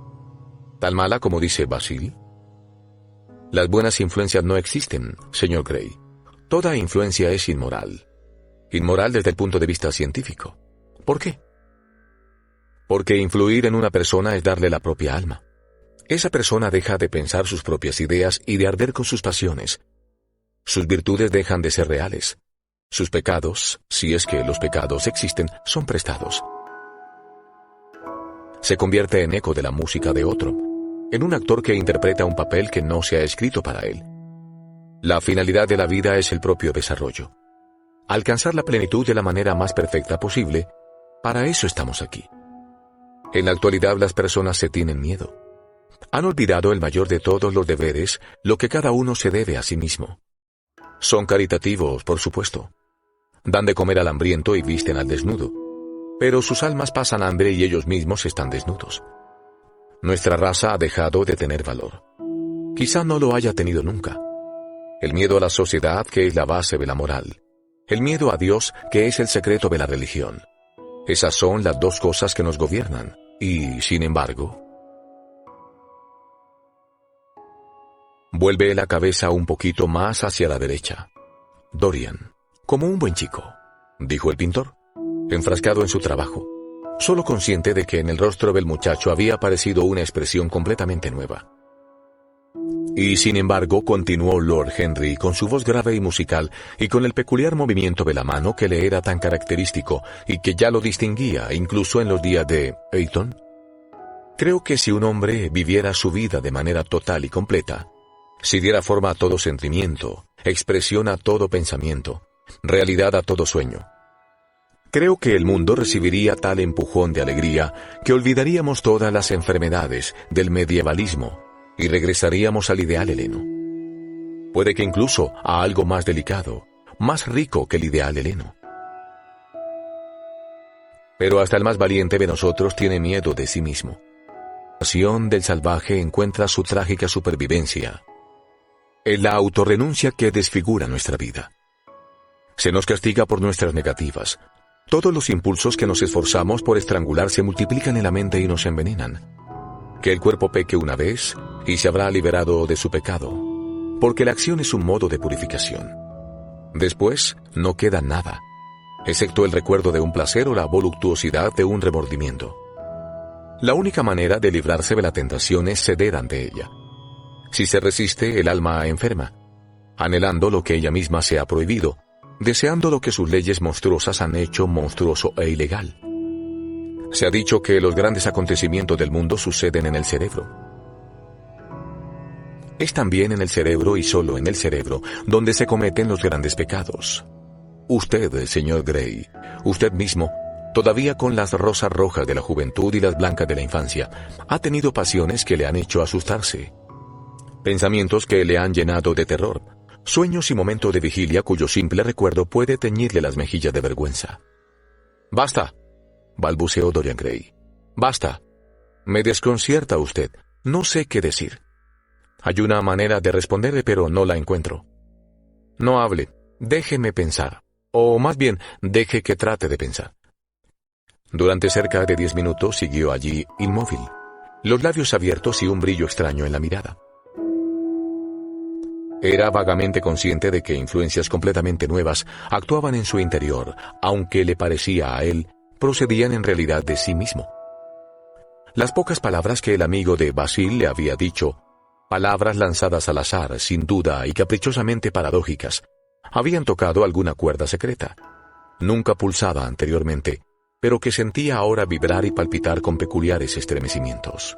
[SPEAKER 1] «¿Tan mala como dice Basil?». «Las buenas influencias no existen, señor Gray. Toda influencia es inmoral. Inmoral desde el punto de vista científico. ¿Por qué? Porque influir en una persona es darle la propia alma. Esa persona deja de pensar sus propias ideas y de arder con sus pasiones. Sus virtudes dejan de ser reales. Sus pecados, si es que los pecados existen, son prestados. Se convierte en eco de la música de otro, en un actor que interpreta un papel que no se ha escrito para él. La finalidad de la vida es el propio desarrollo. Alcanzar la plenitud de la manera más perfecta posible, para eso estamos aquí. En la actualidad las personas se tienen miedo. Han olvidado el mayor de todos los deberes, lo que cada uno se debe a sí mismo. Son caritativos, por supuesto. Dan de comer al hambriento y visten al desnudo. Pero sus almas pasan hambre y ellos mismos están desnudos. Nuestra raza ha dejado de tener valor. Quizá no lo haya tenido nunca. El miedo a la sociedad, que es la base de la moral. El miedo a Dios, que es el secreto de la religión. Esas son las dos cosas que nos gobiernan. Y, sin embargo... Vuelve la cabeza un poquito más hacia la derecha. Dorian, como un buen chico, dijo el pintor, enfrascado en su trabajo, solo consciente de que en el rostro del muchacho había aparecido una expresión completamente nueva. Y sin embargo, continuó Lord Henry con su voz grave y musical y con el peculiar movimiento de la mano que le era tan característico y que ya lo distinguía incluso en los días de Eton. Creo que si un hombre viviera su vida de manera total y completa, si diera forma a todo sentimiento, expresión a todo pensamiento, realidad a todo sueño, creo que el mundo recibiría tal empujón de alegría que olvidaríamos todas las enfermedades del medievalismo y regresaríamos al ideal heleno. Puede que incluso a algo más delicado, más rico que el ideal heleno. Pero hasta el más valiente de nosotros tiene miedo de sí mismo. La pasión del salvaje encuentra su trágica supervivencia en la autorrenuncia que desfigura nuestra vida. Se nos castiga por nuestras negativas. Todos los impulsos que nos esforzamos por estrangular se multiplican en la mente y nos envenenan. Que el cuerpo peque una vez y se habrá liberado de su pecado, porque la acción es un modo de purificación. Después no queda nada, excepto el recuerdo de un placer o la voluptuosidad de un remordimiento. La única manera de librarse de la tentación es ceder ante ella. Si se resiste, el alma enferma, anhelando lo que ella misma se ha prohibido, deseando lo que sus leyes monstruosas han hecho monstruoso e ilegal. Se ha dicho que los grandes acontecimientos del mundo suceden en el cerebro. Es también en el cerebro y solo en el cerebro donde se cometen los grandes pecados. Usted, señor Grey, usted mismo, todavía con las rosas rojas de la juventud y las blancas de la infancia, ha tenido pasiones que le han hecho asustarse. Pensamientos que le han llenado de terror, sueños y momentos de vigilia cuyo simple recuerdo puede teñirle las mejillas de vergüenza. «Basta», balbuceó Dorian Gray. «Basta. Me desconcierta usted. No sé qué decir. Hay una manera de responderle, pero no la encuentro. No hable. Déjeme pensar. O más bien, deje que trate de pensar». Durante cerca de 10 minutos siguió allí, inmóvil, los labios abiertos y un brillo extraño en la mirada. Era vagamente consciente de que influencias completamente nuevas actuaban en su interior, aunque le parecía a él, procedían en realidad de sí mismo. Las pocas palabras que el amigo de Basil le había dicho, palabras lanzadas al azar, sin duda y caprichosamente paradójicas, habían tocado alguna cuerda secreta, nunca pulsada anteriormente, pero que sentía ahora vibrar y palpitar con peculiares estremecimientos.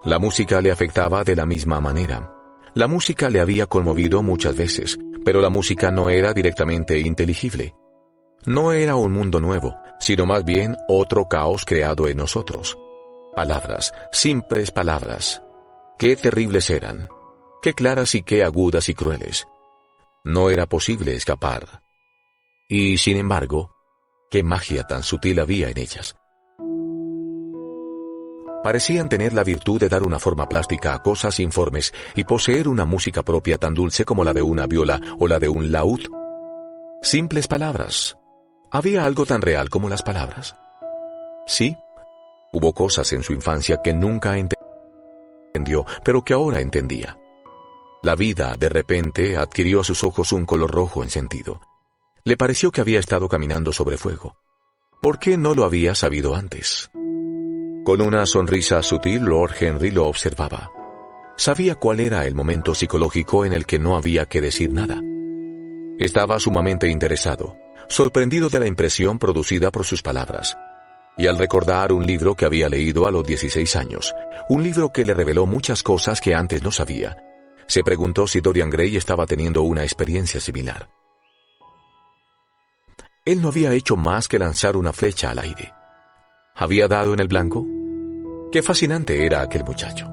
[SPEAKER 1] La música le afectaba de la misma manera. La música le había conmovido muchas veces, pero la música no era directamente inteligible. No era un mundo nuevo, sino más bien otro caos creado en nosotros. Palabras, simples palabras. Qué terribles eran, qué claras y qué agudas y crueles. No era posible escapar. Y, sin embargo, qué magia tan sutil había en ellas. Parecían tener la virtud de dar una forma plástica a cosas informes y poseer una música propia tan dulce como la de una viola o la de un laúd. Simples palabras. ¿Había algo tan real como las palabras? Sí. Hubo cosas en su infancia que nunca entendió, pero que ahora entendía. La vida, de repente, adquirió a sus ojos un color rojo encendido. Le pareció que había estado caminando sobre fuego. ¿Por qué no lo había sabido antes? Con una sonrisa sutil, Lord Henry lo observaba. Sabía cuál era el momento psicológico en el que no había que decir nada. Estaba sumamente interesado, sorprendido de la impresión producida por sus palabras. Y al recordar un libro que había leído a los 16 años, un libro que le reveló muchas cosas que antes no sabía, se preguntó si Dorian Gray estaba teniendo una experiencia similar. Él no había hecho más que lanzar una flecha al aire. ¿Había dado en el blanco? Qué fascinante era aquel muchacho.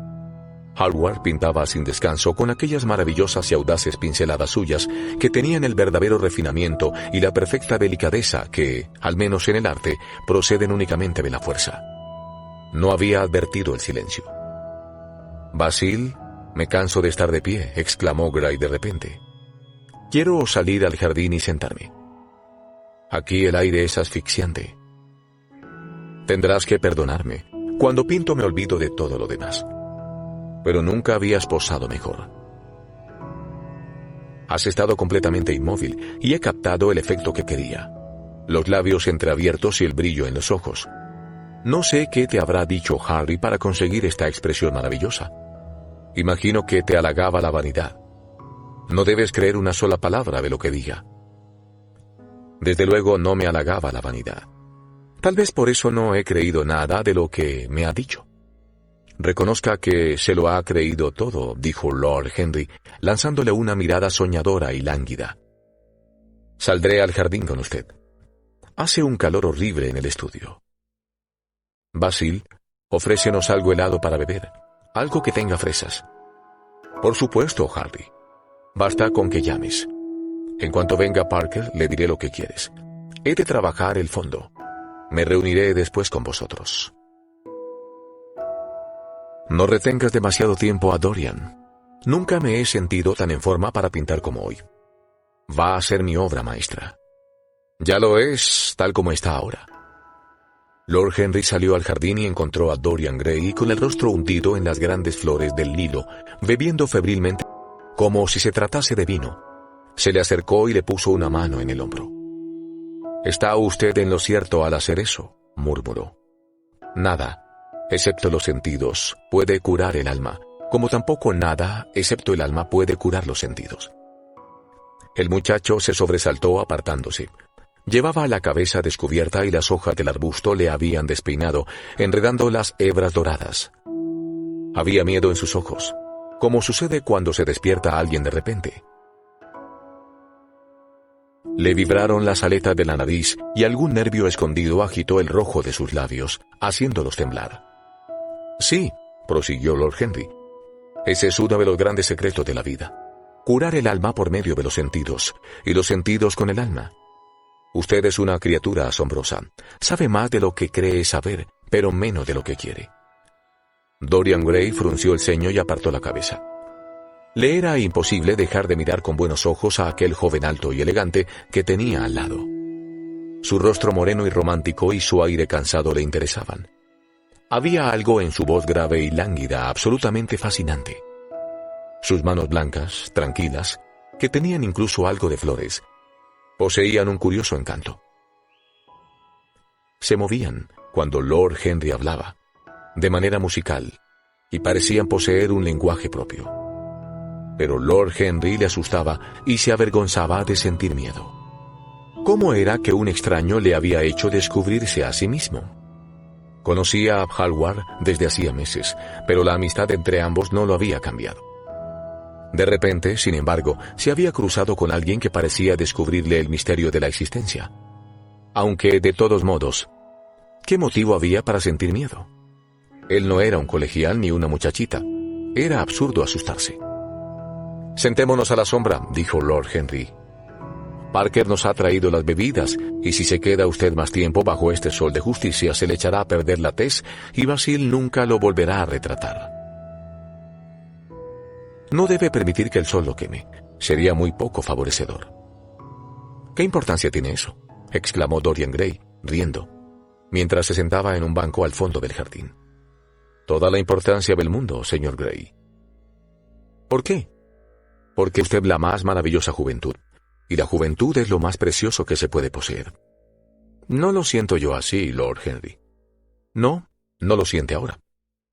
[SPEAKER 1] Hallward pintaba sin descanso con aquellas maravillosas y audaces pinceladas suyas que tenían el verdadero refinamiento y la perfecta delicadeza que, al menos en el arte, proceden únicamente de la fuerza. No había advertido el silencio. «Basil, me canso de estar de pie», exclamó Gray de repente. «Quiero salir al jardín y sentarme. Aquí el aire es asfixiante. Tendrás que perdonarme. Cuando pinto me olvido de todo lo demás. Pero nunca habías posado mejor. Has estado completamente inmóvil y he captado el efecto que quería. Los labios entreabiertos y el brillo en los ojos. No sé qué te habrá dicho Harry para conseguir esta expresión maravillosa. Imagino que te halagaba la vanidad. No debes creer una sola palabra de lo que diga. Desde luego no me halagaba la vanidad. Tal vez por eso no he creído nada de lo que me ha dicho. Reconozca que se lo ha creído todo, dijo Lord Henry, lanzándole una mirada soñadora y lánguida. Saldré al jardín con usted. Hace un calor horrible en el estudio. Basil, ofrécenos algo helado para beber, algo que tenga fresas. Por supuesto, Harry. Basta con que llames. En cuanto venga Parker, le diré lo que quieres. He de trabajar el fondo. Me reuniré después con vosotros. No retengas demasiado tiempo a Dorian. Nunca me he sentido tan en forma para pintar como hoy. Va a ser mi obra maestra. Ya lo es, tal como está ahora. Lord Henry salió al jardín y encontró a Dorian Gray con el rostro hundido en las grandes flores del lilo, bebiendo febrilmente, como si se tratase de vino. Se le acercó y le puso una mano en el hombro. «Está usted en lo cierto al hacer eso», murmuró. «Nada, excepto los sentidos, puede curar el alma, como tampoco nada, excepto el alma, puede curar los sentidos». El muchacho se sobresaltó apartándose. Llevaba la cabeza descubierta y las hojas del arbusto le habían despeinado, enredando las hebras doradas. Había miedo en sus ojos, como sucede cuando se despierta alguien de repente. Le vibraron las aletas de la nariz y algún nervio escondido agitó el rojo de sus labios, haciéndolos temblar. «Sí», prosiguió Lord Henry, «ese es uno de los grandes secretos de la vida. Curar el alma por medio de los sentidos, y los sentidos con el alma. Usted es una criatura asombrosa. Sabe más de lo que cree saber, pero menos de lo que quiere». Dorian Gray frunció el ceño y apartó la cabeza. Le era imposible dejar de mirar con buenos ojos a aquel joven alto y elegante que tenía al lado. Su rostro moreno y romántico y su aire cansado le interesaban. Había algo en su voz grave y lánguida absolutamente fascinante. Sus manos blancas, tranquilas, que tenían incluso algo de flores, poseían un curioso encanto. Se movían, cuando Lord Henry hablaba, de manera musical, y parecían poseer un lenguaje propio. Pero Lord Henry le asustaba y se avergonzaba de sentir miedo. ¿Cómo era que un extraño le había hecho descubrirse a sí mismo? Conocía a Hallward desde hacía meses, pero la amistad entre ambos no lo había cambiado. De repente, sin embargo, se había cruzado con alguien que parecía descubrirle el misterio de la existencia. Aunque, de todos modos, ¿qué motivo había para sentir miedo? Él no era un colegial ni una muchachita. Era absurdo asustarse. «Sentémonos a la sombra», dijo Lord Henry. «Parker nos ha traído las bebidas, y si se queda usted más tiempo bajo este sol de justicia se le echará a perder la tez y Basil nunca lo volverá a retratar. No debe permitir que el sol lo queme. Sería muy poco favorecedor». «¿Qué importancia tiene eso?», exclamó Dorian Gray, riendo, mientras se sentaba en un banco al fondo del jardín. «Toda la importancia del mundo, señor Gray». «¿Por qué?». «Porque usted es la más maravillosa juventud, y la juventud es lo más precioso que se puede poseer». «No lo siento yo así, Lord Henry». «No, no lo siente ahora.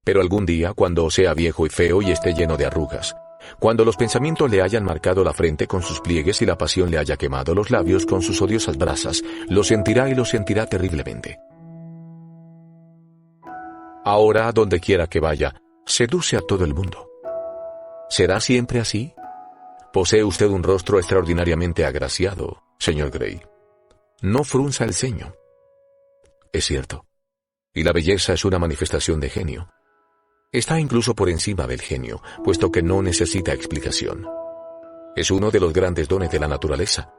[SPEAKER 1] Pero algún día, cuando sea viejo y feo y esté lleno de arrugas, cuando los pensamientos le hayan marcado la frente con sus pliegues y la pasión le haya quemado los labios con sus odiosas brasas, lo sentirá y lo sentirá terriblemente. Ahora, donde quiera que vaya, seduce a todo el mundo. ¿Será siempre así? Posee usted un rostro extraordinariamente agraciado, señor Gray. No frunza el ceño. Es cierto. Y la belleza es una manifestación de genio. Está incluso por encima del genio, puesto que no necesita explicación. Es uno de los grandes dones de la naturaleza,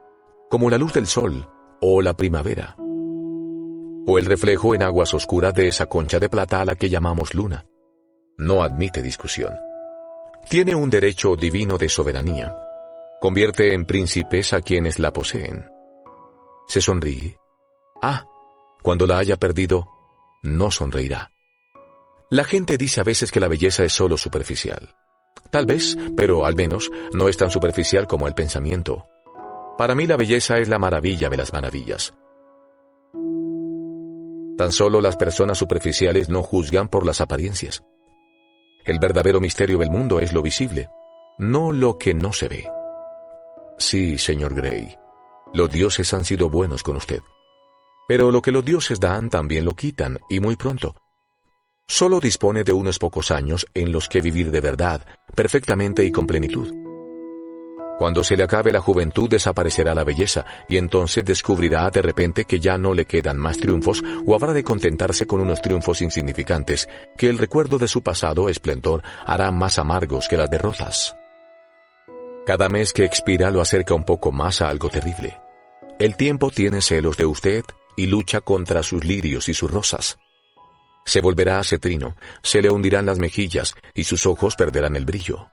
[SPEAKER 1] como la luz del sol o la primavera, o el reflejo en aguas oscuras de esa concha de plata a la que llamamos luna. No admite discusión. Tiene un derecho divino de soberanía. Convierte en príncipes a quienes la poseen. Se sonríe. Cuando la haya perdido, no sonreirá. La gente dice a veces que la belleza es solo superficial. Tal vez, pero al menos no es tan superficial como el pensamiento. Para mí la belleza es la maravilla de las maravillas. Tan solo las personas superficiales no juzgan por las apariencias. El verdadero misterio del mundo es lo visible, no lo que no se ve. Sí, señor Gray, los dioses han sido buenos con usted. Pero lo que los dioses dan también lo quitan, y muy pronto. Solo dispone de unos pocos años en los que vivir de verdad, perfectamente y con plenitud. Cuando se le acabe la juventud desaparecerá la belleza, y entonces descubrirá de repente que ya no le quedan más triunfos, o habrá de contentarse con unos triunfos insignificantes, que el recuerdo de su pasado esplendor hará más amargos que las derrotas. Cada mes que expira lo acerca un poco más a algo terrible. El tiempo tiene celos de usted y lucha contra sus lirios y sus rosas. Se volverá cetrino, se le hundirán las mejillas y sus ojos perderán el brillo.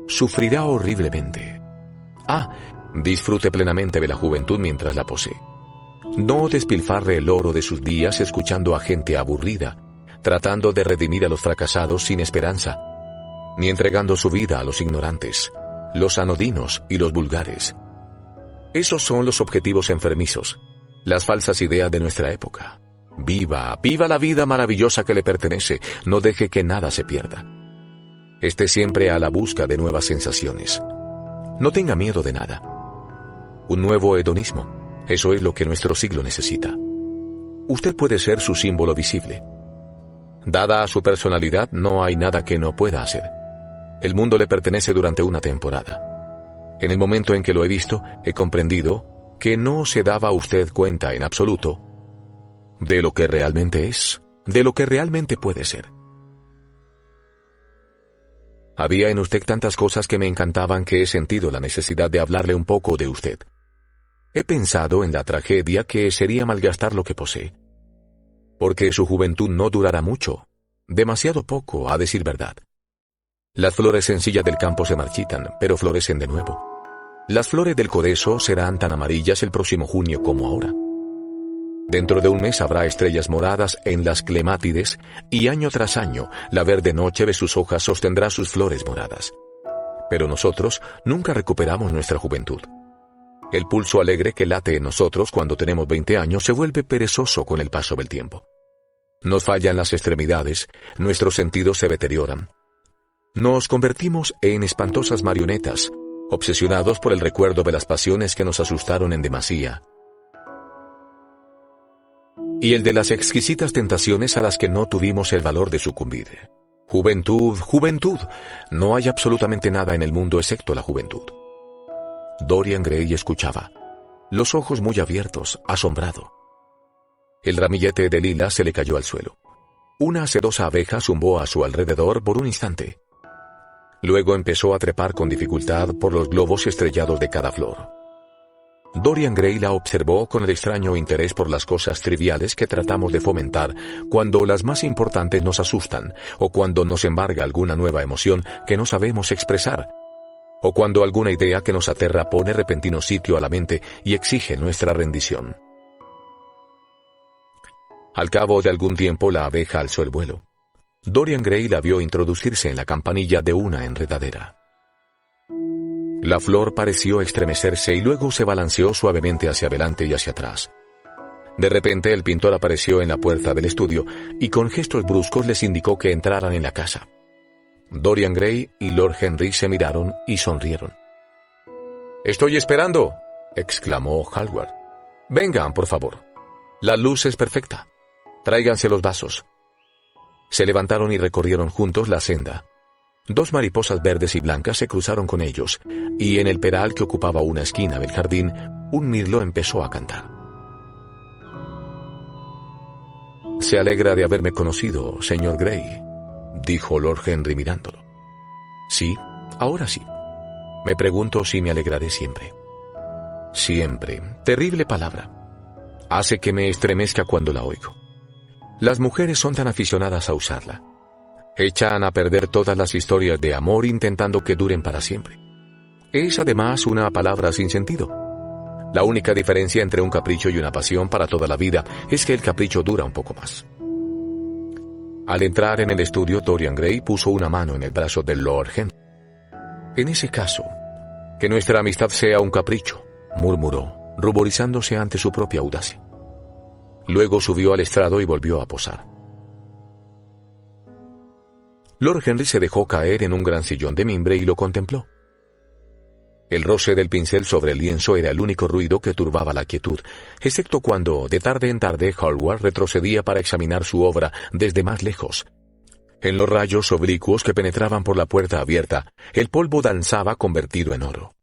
[SPEAKER 1] Sufrirá horriblemente. Disfrute plenamente de la juventud mientras la posee. No despilfarre el oro de sus días escuchando a gente aburrida, tratando de redimir a los fracasados sin esperanza, ni entregando su vida a los ignorantes, los anodinos y los vulgares. Esos son los objetivos enfermizos, las falsas ideas de nuestra época. Viva la vida maravillosa que le pertenece, no deje que nada se pierda. Esté siempre a la busca de nuevas sensaciones. No tenga miedo de nada. Un nuevo hedonismo, eso es lo que nuestro siglo necesita. Usted puede ser su símbolo visible. Dada a su personalidad, no hay nada que no pueda hacer. El mundo le pertenece durante una temporada. En el momento en que lo he visto, he comprendido que no se daba usted cuenta en absoluto de lo que realmente es, de lo que realmente puede ser. Había en usted tantas cosas que me encantaban que he sentido la necesidad de hablarle un poco de usted. He pensado en la tragedia que sería malgastar lo que posee. Porque su juventud no durará mucho, demasiado poco, a decir verdad. Las flores sencillas del campo se marchitan, pero florecen de nuevo. Las flores del codezo serán tan amarillas el próximo junio como ahora. Dentro de un mes habrá estrellas moradas en las clemátides, y año tras año, la verde noche de sus hojas sostendrá sus flores moradas. Pero nosotros nunca recuperamos nuestra juventud. El pulso alegre que late en nosotros cuando tenemos 20 años se vuelve perezoso con el paso del tiempo. Nos fallan las extremidades, nuestros sentidos se deterioran. Nos convertimos en espantosas marionetas, obsesionados por el recuerdo de las pasiones que nos asustaron en demasía, y el de las exquisitas tentaciones a las que no tuvimos el valor de sucumbir. Juventud, juventud. No hay absolutamente nada en el mundo excepto la juventud. Dorian Gray escuchaba, los ojos muy abiertos, asombrado. El ramillete de lila se le cayó al suelo. Una sedosa abeja zumbó a su alrededor por un instante. Luego empezó a trepar con dificultad por los globos estrellados de cada flor. Dorian Gray la observó con el extraño interés por las cosas triviales que tratamos de fomentar cuando las más importantes nos asustan, o cuando nos embarga alguna nueva emoción que no sabemos expresar, o cuando alguna idea que nos aterra pone repentino sitio a la mente y exige nuestra rendición. Al cabo de algún tiempo la abeja alzó el vuelo. Dorian Gray la vio introducirse en la campanilla de una enredadera. La flor pareció estremecerse y luego se balanceó suavemente hacia adelante y hacia atrás. De repente el pintor apareció en la puerta del estudio y con gestos bruscos les indicó que entraran en la casa. Dorian Gray y Lord Henry se miraron y sonrieron. «Estoy esperando», exclamó Hallward. «Vengan, por favor. La luz es perfecta. Tráiganse los vasos». Se levantaron y recorrieron juntos la senda. Dos mariposas verdes y blancas se cruzaron con ellos, y en el peral que ocupaba una esquina del jardín, un mirlo empezó a cantar. Se alegra de haberme conocido, señor Gray, dijo Lord Henry mirándolo. Sí, ahora sí. Me pregunto si me alegraré siempre. Siempre. Terrible palabra. Hace que me estremezca cuando la oigo. Las mujeres son tan aficionadas a usarla. Echan a perder todas las historias de amor intentando que duren para siempre. Es además una palabra sin sentido. La única diferencia entre un capricho y una pasión para toda la vida es que el capricho dura un poco más. Al entrar en el estudio, Dorian Gray puso una mano en el brazo de Lord Henry. En ese caso, que nuestra amistad sea un capricho, murmuró, ruborizándose ante su propia audacia. Luego subió al estrado y volvió a posar. Lord Henry se dejó caer en un gran sillón de mimbre y lo contempló. El roce del pincel sobre el lienzo era el único ruido que turbaba la quietud, excepto cuando, de tarde en tarde, Hallward retrocedía para examinar su obra desde más lejos. En los rayos oblicuos que penetraban por la puerta abierta, el polvo danzaba convertido en oro.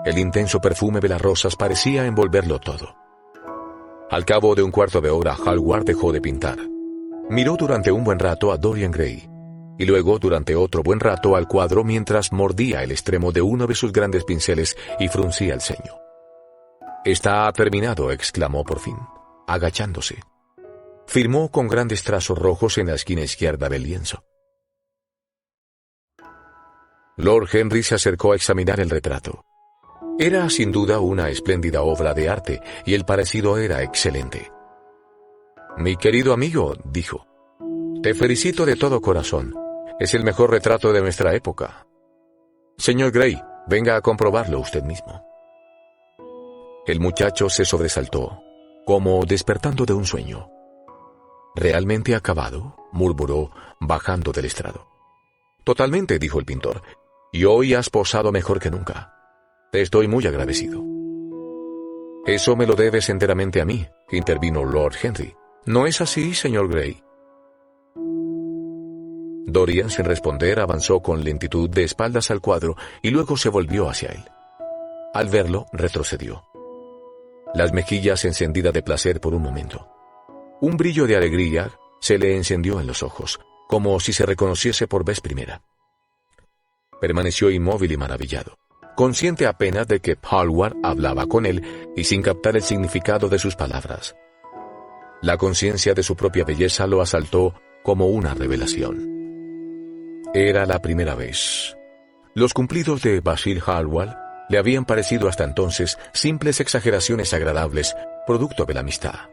[SPEAKER 1] El intenso perfume de las rosas parecía envolverlo todo. Al cabo de un cuarto de hora, Hallward dejó de pintar. Miró durante un buen rato a Dorian Gray, y luego durante otro buen rato al cuadro mientras mordía el extremo de uno de sus grandes pinceles y fruncía el ceño. «Está terminado», exclamó por fin, agachándose. Firmó con grandes trazos rojos en la esquina izquierda del lienzo. Lord Henry se acercó a examinar el retrato. Era sin duda una espléndida obra de arte, y el parecido era excelente. «Mi querido amigo», dijo, «te felicito de todo corazón. Es el mejor retrato de nuestra época. Señor Gray, venga a comprobarlo usted mismo». El muchacho se sobresaltó, como despertando de un sueño. «¿Realmente acabado?», murmuró, bajando del estrado. «Totalmente», dijo el pintor, «y hoy has posado mejor que nunca. Te estoy muy agradecido». «Eso me lo debes enteramente a mí», intervino Lord Henry. «¿No es así, señor Gray?» Dorian, sin responder, avanzó con lentitud de espaldas al cuadro y luego se volvió hacia él. Al verlo, retrocedió. Las mejillas encendidas de placer por un momento. Un brillo de alegría se le encendió en los ojos, como si se reconociese por vez primera. Permaneció inmóvil y maravillado, consciente apenas de que Hallward hablaba con él y sin captar el significado de sus palabras. La conciencia de su propia belleza lo asaltó como una revelación. Era la primera vez. Los cumplidos de Basil Hallward le habían parecido hasta entonces simples exageraciones agradables, producto de la amistad.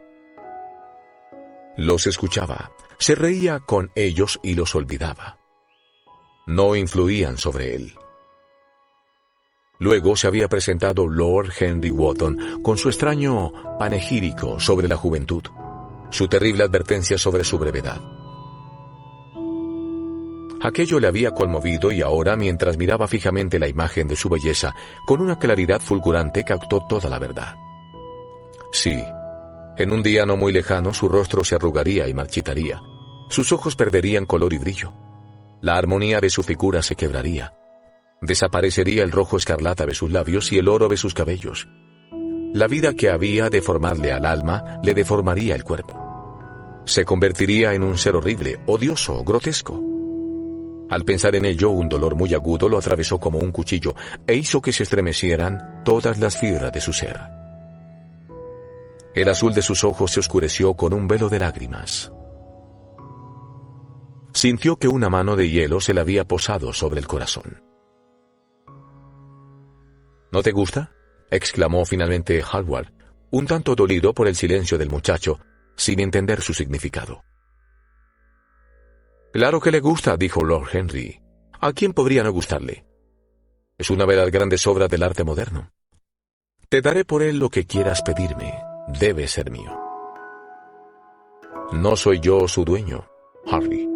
[SPEAKER 1] Los escuchaba, se reía con ellos y los olvidaba. No influían sobre él. Luego se había presentado Lord Henry Wotton con su extraño panegírico sobre la juventud, su terrible advertencia sobre su brevedad. Aquello le había conmovido y ahora, mientras miraba fijamente la imagen de su belleza, con una claridad fulgurante captó toda la verdad. Sí, en un día no muy lejano su rostro se arrugaría y marchitaría, sus ojos perderían color y brillo, la armonía de su figura se quebraría, desaparecería el rojo escarlata de sus labios y el oro de sus cabellos. La vida que había de formarle al alma le deformaría el cuerpo. Se convertiría en un ser horrible, odioso, grotesco. Al pensar en ello, un dolor muy agudo lo atravesó como un cuchillo e hizo que se estremecieran todas las fibras de su ser. El azul de sus ojos se oscureció con un velo de lágrimas. Sintió que una mano de hielo se le había posado sobre el corazón. «¿No te gusta?», exclamó finalmente Hallward, un tanto dolido por el silencio del muchacho, sin entender su significado. «Claro que le gusta», dijo Lord Henry. «¿A quién podría no gustarle? Es una de las grandes obras del arte moderno. Te daré por él lo que quieras pedirme. Debe ser mío». «No soy yo su dueño, Harry».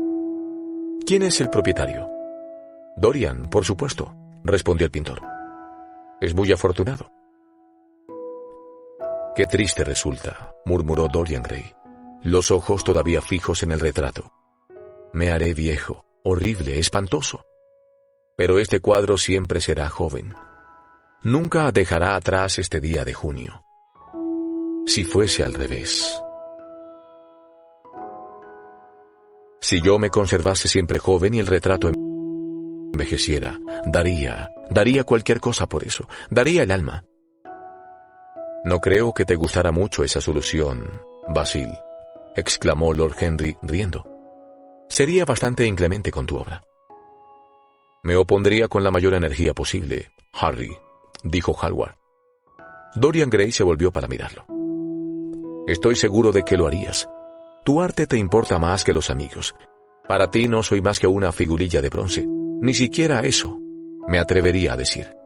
[SPEAKER 1] «¿Quién es el propietario?» «Dorian, por supuesto», respondió el pintor. «Es muy afortunado». «Qué triste resulta», murmuró Dorian Gray, los ojos todavía fijos en el retrato. «Me haré viejo, horrible, espantoso. Pero este cuadro siempre será joven. Nunca dejará atrás este día de junio. Si fuese al revés». Si yo me conservase siempre joven y el retrato envejeciera, daría cualquier cosa por eso, daría el alma. No creo que te gustara mucho esa solución, Basil, exclamó Lord Henry riendo. Sería bastante inclemente con tu obra. Me opondría con la mayor energía posible, Harry, dijo Hallward. Dorian Gray se volvió para mirarlo. Estoy seguro de que lo harías. Tu arte te importa más que los amigos. Para ti no soy más que una figurilla de bronce. Ni siquiera eso, me atrevería a decir.